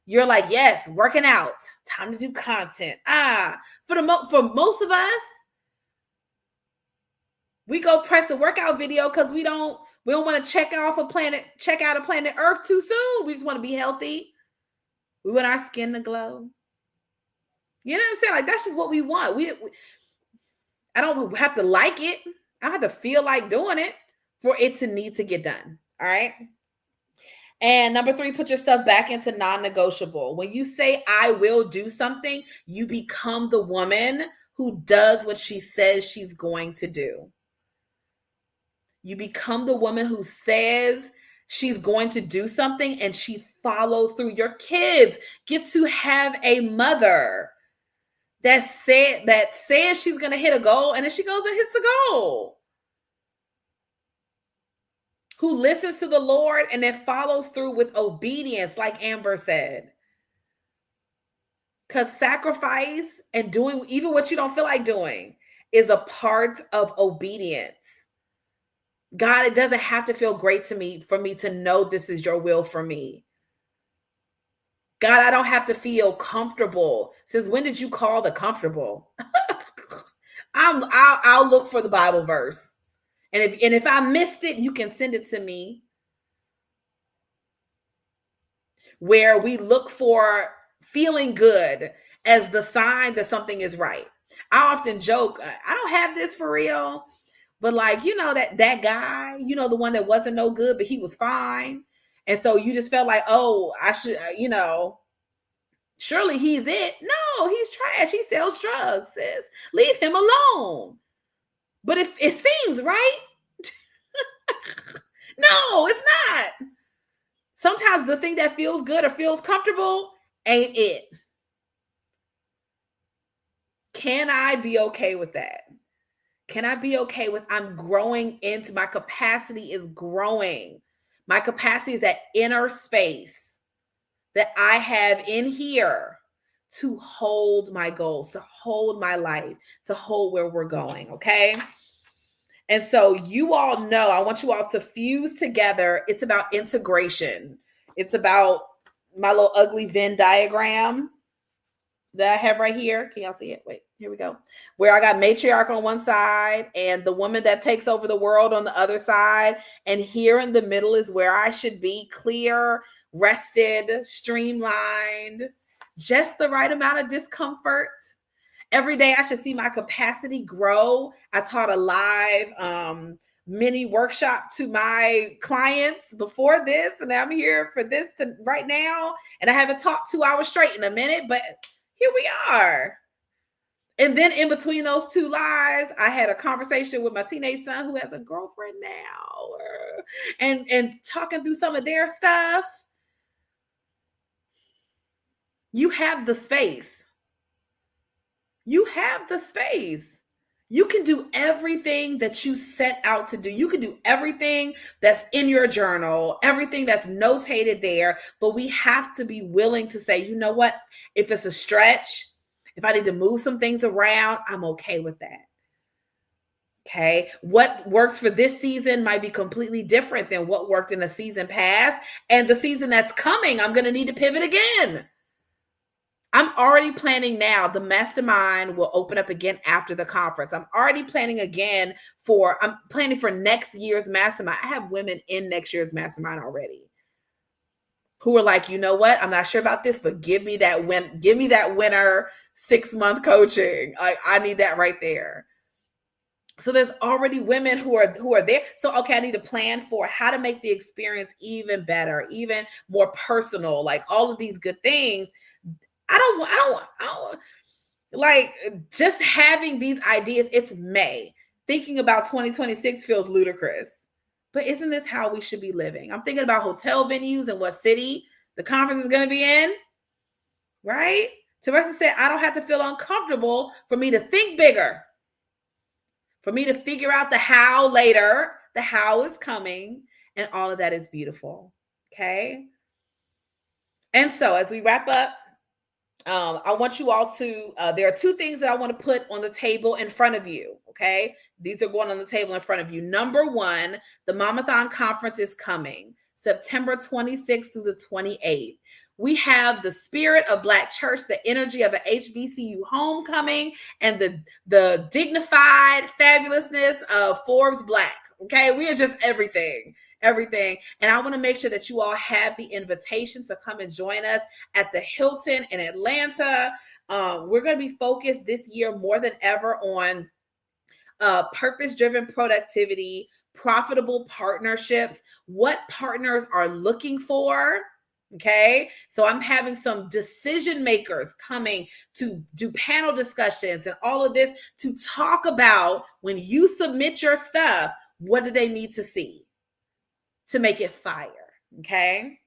you're like, yes, working out, time to do content. For most of us, we go press the workout video because we don't want to check out a planet Earth too soon. We just want to be healthy. We want our skin to glow. You know what I'm saying? Like, that's just what we want. I don't have to like it. I don't have to feel like doing it for it to need to get done. All right. And number 3, put your stuff back into non-negotiable. When you say, I will do something, you become the woman who does what she says she's going to do. You become the woman who says she's going to do something and she follows through. Your kids get to have a mother that says she's going to hit a goal, and then she goes and hits the goal. Who listens to the Lord and then follows through with obedience, like Amber said. Because sacrifice and doing even what you don't feel like doing is a part of obedience. God, it doesn't have to feel great to me for me to know this is your will for me. God, I don't have to feel comfortable. Since when did you call the comfortable? I'll look for the Bible verse. And if I missed it, you can send it to me. Where we look for feeling good as the sign that something is right. I often joke, I don't have this for real, but like, that guy, the one that wasn't no good, but he was fine. And so you just felt like, oh, I should, surely he's it. No, he's trash. He sells drugs, sis. Leave him alone. But if it seems right, no, it's not. Sometimes the thing that feels good or feels comfortable ain't it. Can I be okay with that? Can I be okay with I'm growing into my capacity is growing. My capacity is that inner space that I have in here to hold my goals, to hold my life, to hold where we're going, okay? And so you all know, I want you all to fuse together. It's about integration. It's about my little ugly Venn diagram that I have right here. Can y'all see it? Wait, here we go. Where I got matriarch on one side and the woman that takes over the world on the other side. And here in the middle is where I should be, clear, rested, streamlined, just the right amount of discomfort. Every day I should see my capacity grow. I taught a live mini workshop to my clients before this, and I'm here for this right now. And I haven't talked 2 hours straight in a minute, but here we are. And then in between those 2 lives, I had a conversation with my teenage son who has a girlfriend now, and talking through some of their stuff. You have the space. You have the space. You can do everything that you set out to do. You can do everything that's in your journal, everything that's notated there. But we have to be willing to say, you know what? If it's a stretch, if I need to move some things around, I'm okay with that. Okay. What works for this season might be completely different than what worked in the season past. And the season that's coming, I'm going to need to pivot again. I'm already planning now. The mastermind will open up again after the conference. I'm already planning again I'm planning for next year's mastermind. I have women in next year's mastermind already who are like, you know what? I'm not sure about this, but give me that winner 6-month coaching. I need that right there. So there's already women who are there. So, okay, I need to plan for how to make the experience even better, even more personal, like all of these good things. I don't like just having these ideas. It's May. Thinking about 2026 feels ludicrous. But isn't this how we should be living? I'm thinking about hotel venues and what city the conference is going to be in, right? Teresa said, I don't have to feel uncomfortable for me to think bigger, for me to figure out the how later. The how is coming, and all of that is beautiful. Okay. And so as we wrap up, I want you all to, there are two things that I want to put on the table in front of you. Okay. These are going on the table in front of you. Number one, the Momathon Conference is coming September 26th through the 28th. We have the spirit of Black church, the energy of an HBCU homecoming, and the dignified fabulousness of Forbes Black. Okay. We are just everything. And I want to make sure that you all have the invitation to come and join us at the Hilton in Atlanta. We're going to be focused this year more than ever on purpose-driven productivity, profitable partnerships, what partners are looking for. Okay. So I'm having some decision makers coming to do panel discussions and all of this to talk about when you submit your stuff, what do they need to see to make it fire? Okay.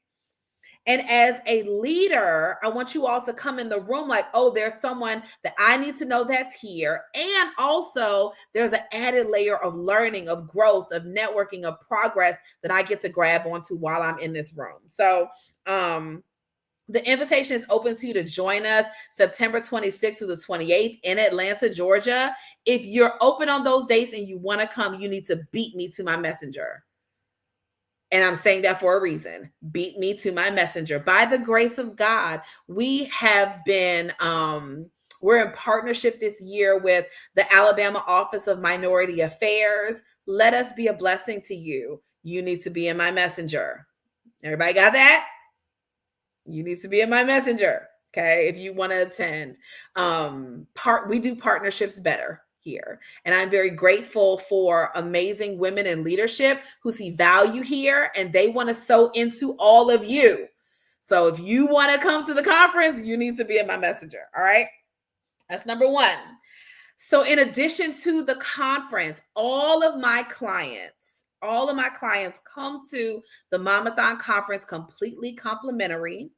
And as a leader, I want you all to come in the room like, oh, there's someone that I need to know that's here. And also there's an added layer of learning, of growth, of networking, of progress that I get to grab onto while I'm in this room. So the invitation is open to you to join us September 26th to the 28th in Atlanta, Georgia. If you're open on those dates and you want to come, you need to beat me to my messenger. And I'm saying that for a reason. Beat me to my messenger. By the grace of God, we have been, we're in partnership this year with the Alabama Office of Minority Affairs. Let us be a blessing to you. You need to be in my messenger. Everybody got that? You need to be in my messenger. Okay. If you want to attend, we do partnerships better here. And I'm very grateful for amazing women in leadership who see value here and they want to sow into all of you. So if you want to come to the conference, you need to be in my messenger. All right. That's number one. So in addition to the conference, all of my clients come to the Momathon Conference completely complimentary.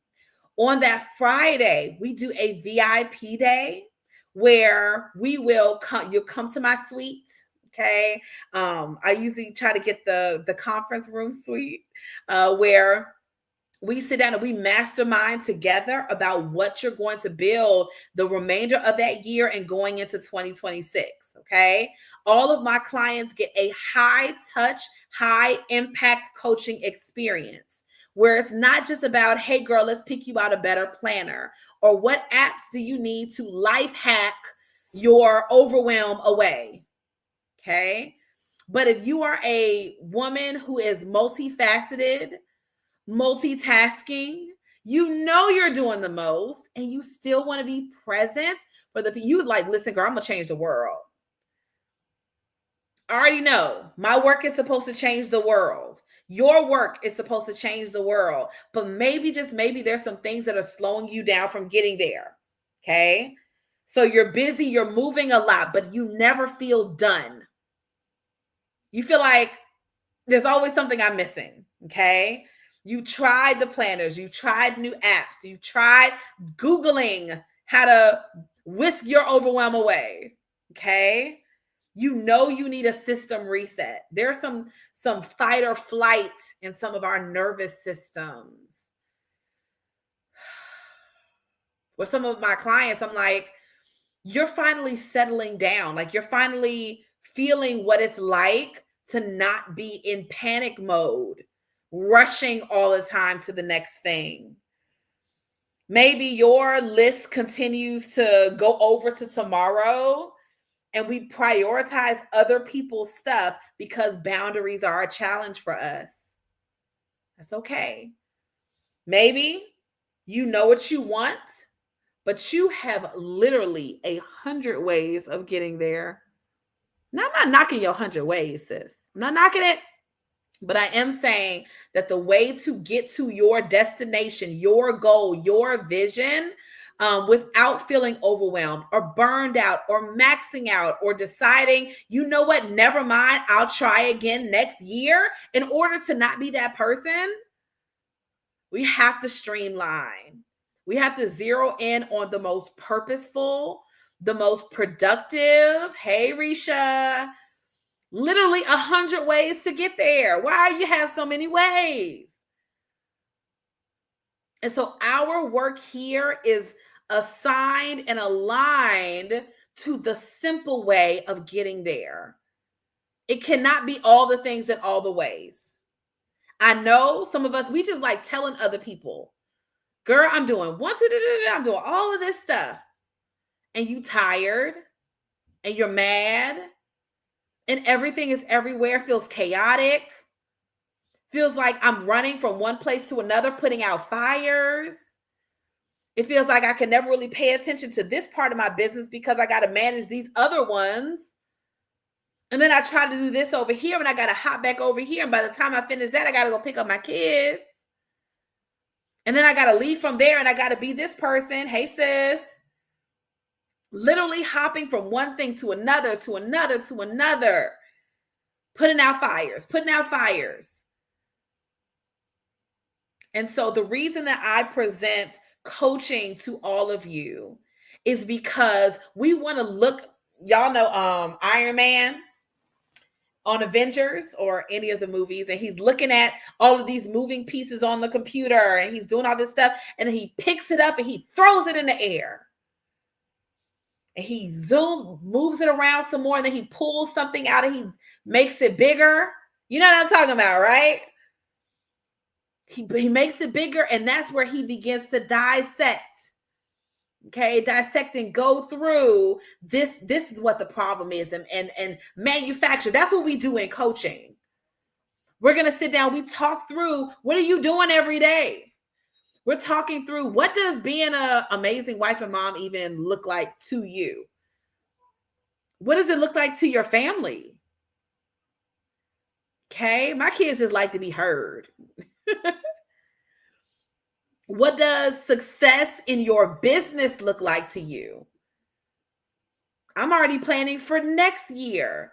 On that Friday, we do a VIP day where you'll come to my suite. Okay. I usually try to get the conference room suite where we sit down and we mastermind together about what you're going to build the remainder of that year and going into 2026. Okay. All of my clients get a high touch, high impact coaching experience where it's not just about, hey girl, let's pick you out a better planner, or what apps do you need to life hack your overwhelm away. Okay. But if you are a woman who is multifaceted, multitasking, you know you're doing the most and you still want to be present for the people. You like, listen, girl, I'm gonna change the world. I already know my work is supposed to change the world. Your work is supposed to change the world, but maybe, just maybe, there's some things that are slowing you down from getting there. Okay. So you're busy, you're moving a lot, but you never feel done. You feel like there's always something I'm missing. Okay. You tried the planners, you tried new apps, you tried Googling how to whisk your overwhelm away. Okay. You know you need a system reset. There's some fight or flight in some of our nervous systems. With some of my clients, I'm like, you're finally settling down. Like you're finally feeling what it's like to not be in panic mode, rushing all the time to the next thing. Maybe your list continues to go over to tomorrow and we prioritize other people's stuff because boundaries are a challenge for us. That's okay. Maybe you know what you want, but you have literally 100 ways of getting there. Now, I'm not knocking your 100 ways, sis. I'm not knocking it. But I am saying that the way to get to your destination, your goal, your vision without feeling overwhelmed or burned out or maxing out or deciding, you know what, never mind, I'll try again next year. In order to not be that person, we have to streamline. We have to zero in on the most purposeful, the most productive. Hey, Risha, literally 100 ways to get there. Why do you have so many ways? And so our work here is assigned and aligned to the simple way of getting there. It cannot be all the things in all the ways. I know some of us, we just like telling other people, girl, I'm doing one, two, I'm doing all of this stuff. And you tired and you're mad and everything is everywhere, feels chaotic, feels like I'm running from one place to another, putting out fires. It feels like I can never really pay attention to this part of my business because I got to manage these other ones. And then I try to do this over here and I got to hop back over here. And by the time I finish that, I got to go pick up my kids. And then I got to leave from there and I got to be this person. Hey, sis. Literally hopping from one thing to another, to another, to another. Putting out fires, putting out fires. And so the reason that I present coaching to all of you is because we want to look, y'all know Iron Man on Avengers or any of the movies, and he's looking at all of these moving pieces on the computer and he's doing all this stuff, and then he picks it up and he throws it in the air and he moves it around some more, and then he pulls something out and he makes it bigger. You know what I'm talking about, right? He makes it bigger, and that's where he begins to dissect. Okay, dissect and go through this. This is what the problem is, and manufacture. That's what we do in coaching. We're gonna sit down. We talk through, what are you doing every day? We're talking through, what does being an amazing wife and mom even look like to you? What does it look like to your family? Okay, my kids just like to be heard. What does success in your business look like to you? I'm already planning for next year.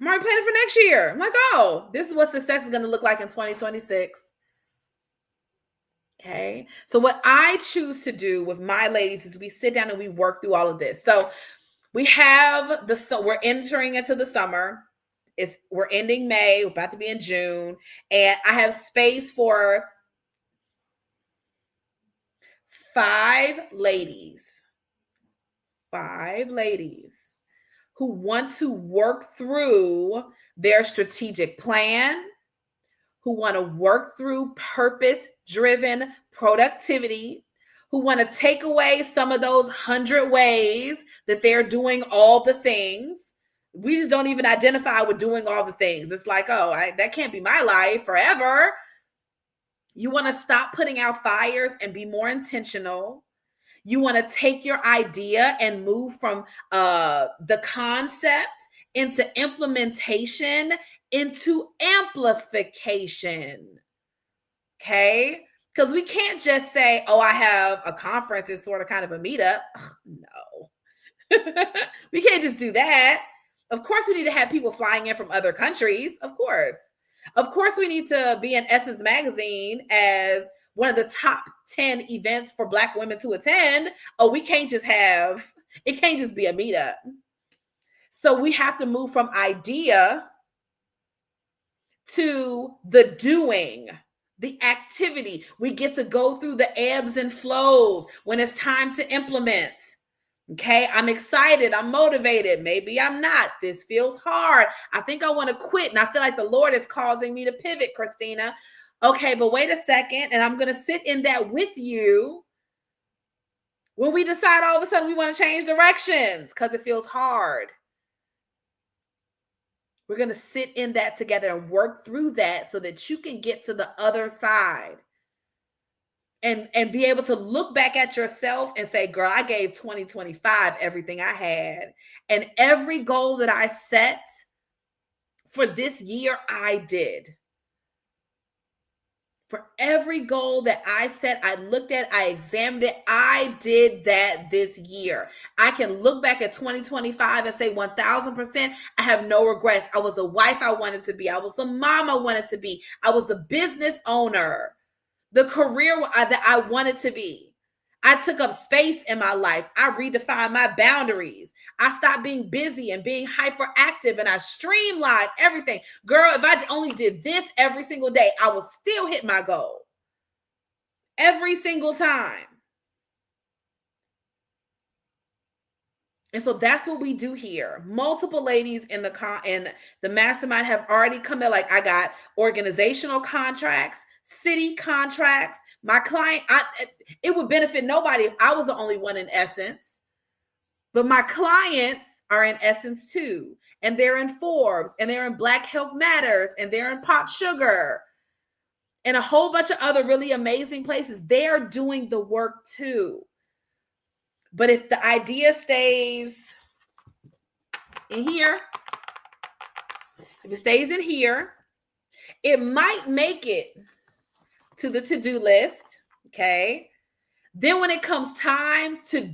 I'm already planning for next year. I'm like, oh, this is what success is going to look like in 2026. Okay. So what I choose to do with my ladies is we sit down and we work through all of this. So we have we're entering into the summer. We're ending May. We're about to be in June. And I have space for 5 ladies who want to work through their strategic plan, who want to work through purpose-driven productivity, who want to take away some of those 100 ways that they're doing all the things. We just don't even identify with doing all the things. It's like, oh, that can't be my life forever. You want to stop putting out fires and be more intentional. You want to take your idea and move from the concept into implementation, into amplification. Okay? Because we can't just say, oh, I have a conference. It's sort of kind of a meetup. No. We can't just do that. Of course, we need to have people flying in from other countries. Of course. Of course, we need to be in Essence Magazine as one of the top 10 events for Black women to attend. Oh, we can't just it can't just be a meetup. So we have to move from idea to the doing, the activity. We get to go through the ebbs and flows when it's time to implement. Okay, I'm excited. I'm motivated. Maybe I'm not. This feels hard. I think I want to quit. And I feel like the Lord is causing me to pivot, Christina. Okay, but wait a second. And I'm going to sit in that with you when we decide all of a sudden we want to change directions because it feels hard. We're going to sit in that together and work through that so that you can get to the other side. And be able to look back at yourself and say, girl, I gave 2025 everything I had. And every goal that I set for this year, I did. For every goal that I set, I looked at, I examined it. I did that this year. I can look back at 2025 and say 1000%, I have no regrets. I was the wife I wanted to be. I was the mom I wanted to be. I was the business owner, the career that I wanted to be. I took up space in my life. I redefined my boundaries. I stopped being busy and being hyperactive, and I streamlined everything. Girl, if I only did this every single day, I would still hit my goal every single time. And so that's what we do here. Multiple ladies in the mastermind have already come in. Like, I got organizational contracts, city contracts. My client, it would benefit nobody if I was the only one in essence. But my clients are in essence too. And they're in Forbes, and they're in Black Health Matters, and they're in Pop Sugar, and a whole bunch of other really amazing places. They're doing the work too. But if the idea stays in here, if it stays in here, it might make it to the to-do list, okay? Then when it comes time to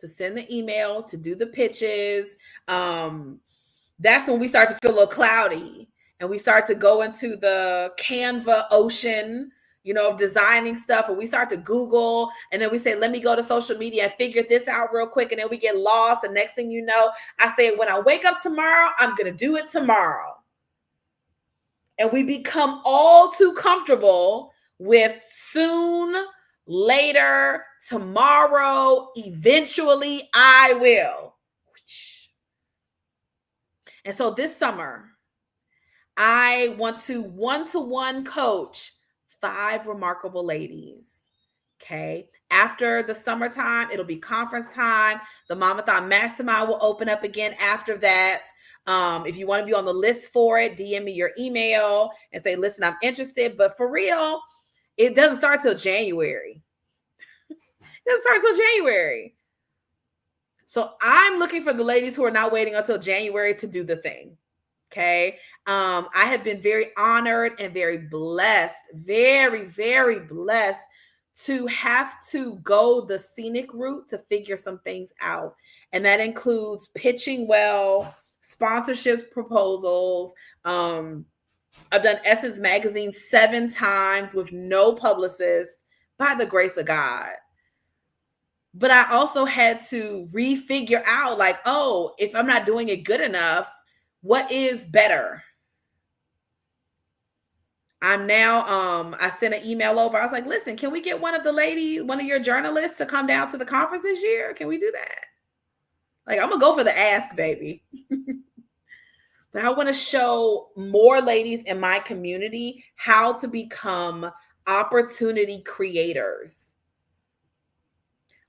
send the email, to do the pitches, that's when we start to feel a little cloudy, and we start to go into the Canva ocean, of designing stuff, and we start to Google, and then we say, let me go to social media and figure this out real quick, and then we get lost, and next thing you know, I say, when I wake up tomorrow, I'm going to do it tomorrow. And we become all too comfortable with soon, later, tomorrow, eventually, I will. And so this summer, I want to one-to-one coach 5 remarkable ladies. Okay. After the summertime, it'll be conference time. The Momathon Mastermind will open up again after that. If you want to be on the list for it, DM me your email and say, listen, I'm interested. But for real, it doesn't start till January. It doesn't start till January. So I'm looking for the ladies who are not waiting until January to do the thing. Okay. I have been very honored and very blessed, very, very blessed to have to go the scenic route to figure some things out. And that includes pitching well, sponsorships, proposals. I've done Essence Magazine 7 times with no publicist by the grace of God. But I also had to refigure out, like, oh, if I'm not doing it good enough, what is better? I'm now, I sent an email over. I was like, listen, can we get one of your journalists to come down to the conference this year? Can we do that? Like, I'm going to go for the ask, baby. But I want to show more ladies in my community how to become opportunity creators.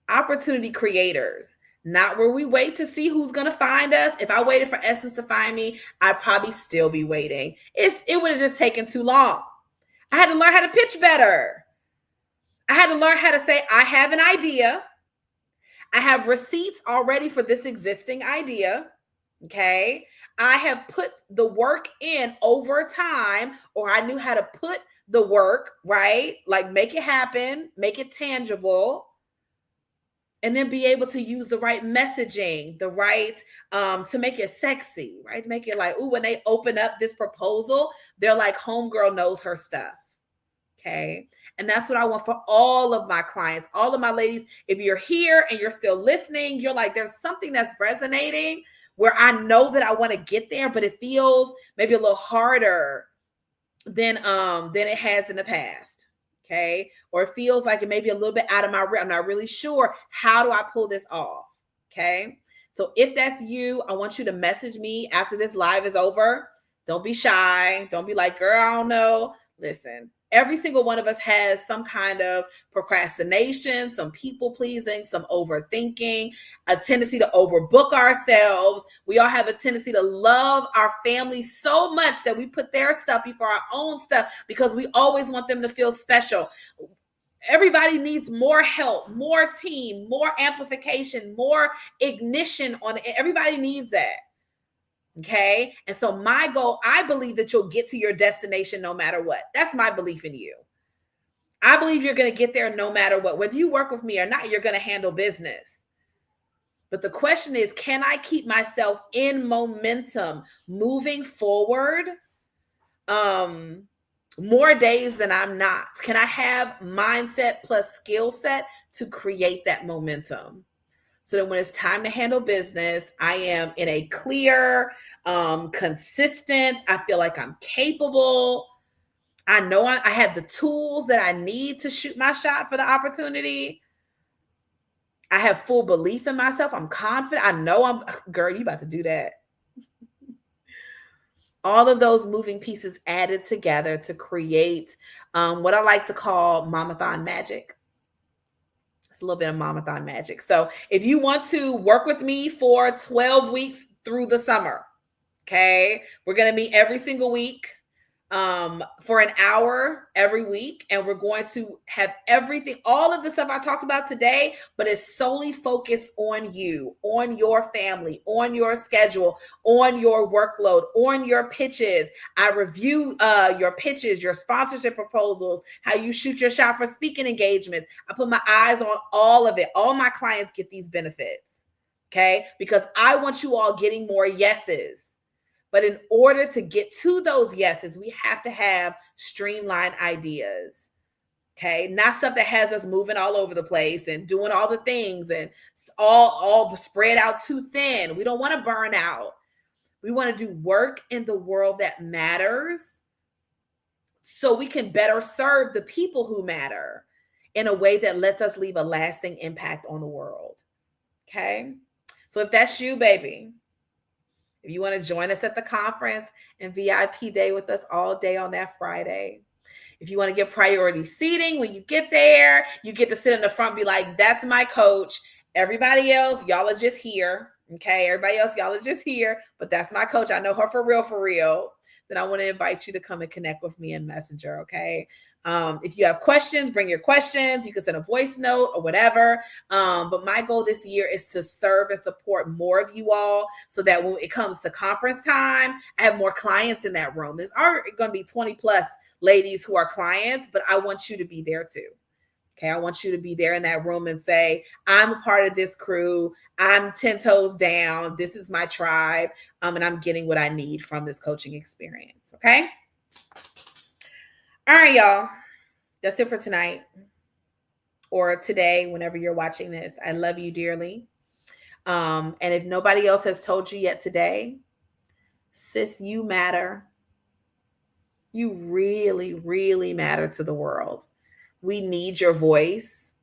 Opportunity creators. Not where we wait to see who's going to find us. If I waited for Essence to find me, I'd probably still be waiting. It would have just taken too long. I had to learn how to pitch better. I had to learn how to say, I have an idea. I have receipts already for this existing idea. Okay. I have put the work in over time, or I knew how to put the work, right? Like, make it happen, make it tangible. And then be able to use the right messaging, the right, to make it sexy, right? To make it like, ooh, when they open up this proposal, they're like, homegirl knows her stuff. Okay. And that's what I want for all of my clients, all of my ladies. If you're here and you're still listening, you're like, there's something that's resonating where I know that I want to get there, but it feels maybe a little harder than it has in the past. Okay. Or it feels like it may be a little bit out of my reach. I'm not really sure. How do I pull this off? Okay. So if that's you, I want you to message me after this live is over. Don't be shy. Don't be like, girl, I don't know. Listen, every single one of us has some kind of procrastination, some people pleasing, some overthinking, a tendency to overbook ourselves. We all have a tendency to love our family so much that we put their stuff before our own stuff because we always want them to feel special. Everybody needs more help, more team, more amplification, more ignition on it. Everybody needs that. Okay. And so my goal, I believe that you'll get to your destination no matter what. That's my belief in you. I believe you're going to get there no matter what. Whether you work with me or not, you're going to handle business. But the question is, can I keep myself in momentum moving forward more days than I'm not? Can I have mindset plus skill set to create that momentum? So that when it's time to handle business, I am in a clear, consistent, I feel like I'm capable. I know I have the tools that I need to shoot my shot for the opportunity. I have full belief in myself. I'm confident. I know girl, you about to do that. All of those moving pieces added together to create what I like to call Momathon magic. It's a little bit of Momathon magic. So if you want to work with me for 12 weeks through the summer, okay, we're going to meet every single week for an hour every week. And we're going to have everything, all of the stuff I talked about today, but it's solely focused on you, on your family, on your schedule, on your workload, on your pitches. I review your pitches, your sponsorship proposals, how you shoot your shot for speaking engagements. I put my eyes on all of it. All my clients get these benefits, okay? Because I want you all getting more yeses. But in order to get to those yeses, we have to have streamlined ideas, okay? Not stuff that has us moving all over the place and doing all the things and all spread out too thin. We don't want to burn out. We want to do work in the world that matters so we can better serve the people who matter in a way that lets us leave a lasting impact on the world, okay? So if that's you, baby, if you want to join us at the conference and VIP day with us all day on that Friday, if you want to get priority seating when you get there, you get to sit in the front and be like, that's my coach. Everybody else, y'all are just here. Okay. Everybody else, y'all are just here, but that's my coach. I know her for real, for real. Then I want to invite you to come and connect with me in Messenger. Okay. If you have questions, bring your questions. You can send a voice note or whatever. But my goal this year is to serve and support more of you all so that when it comes to conference time, I have more clients in that room. There's already going to be 20 plus ladies who are clients, but I want you to be there too. Okay. I want you to be there in that room and say, I'm a part of this crew. I'm 10 toes down. This is my tribe. And I'm getting what I need from this coaching experience. Okay. All right, y'all. That's it for tonight or today, whenever you're watching this. I love you dearly. And if nobody else has told you yet today, sis, you matter. You really, really matter to the world. We need your voice.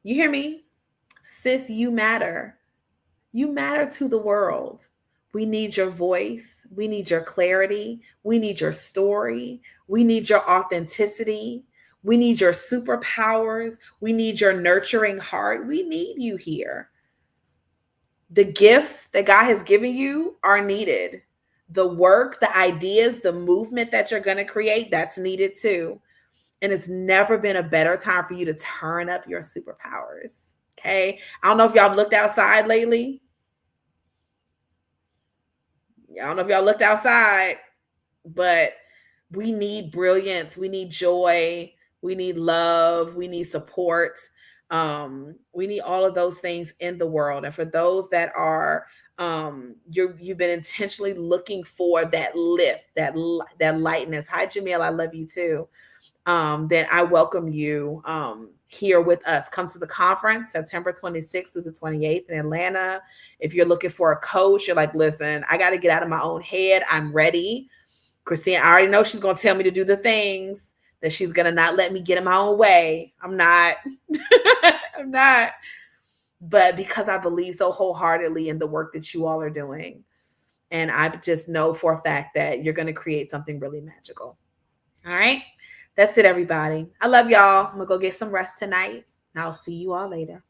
You hear me? Sis, you matter. You matter to the world. We need your voice. We need your clarity. We need your story. We need your authenticity. We need your superpowers. We need your nurturing heart. We need you here. The gifts that God has given you are needed. The work, the ideas, the movement that you're going to create, that's needed too. And it's never been a better time for you to turn up your superpowers. Okay. I don't know if y'all have looked outside lately. I don't know if y'all looked outside, but we need brilliance. We need joy. We need love. We need support. We need all of those things in the world. And for those that are, you've been intentionally looking for that lift, that lightness. Hi, Jamil. I love you too. Then I welcome you here with us. Come to the conference September 26th through the 28th in Atlanta. If you're looking for a coach, you're like, listen, I got to get out of my own head. I'm ready. Christine, I already know she's going to tell me to do the things that she's going to not let me get in my own way. I'm not. I'm not. But because I believe so wholeheartedly in the work that you all are doing. And I just know for a fact that you're going to create something really magical. All right. That's it, everybody. I love y'all. I'm going to go get some rest tonight. And I'll see you all later.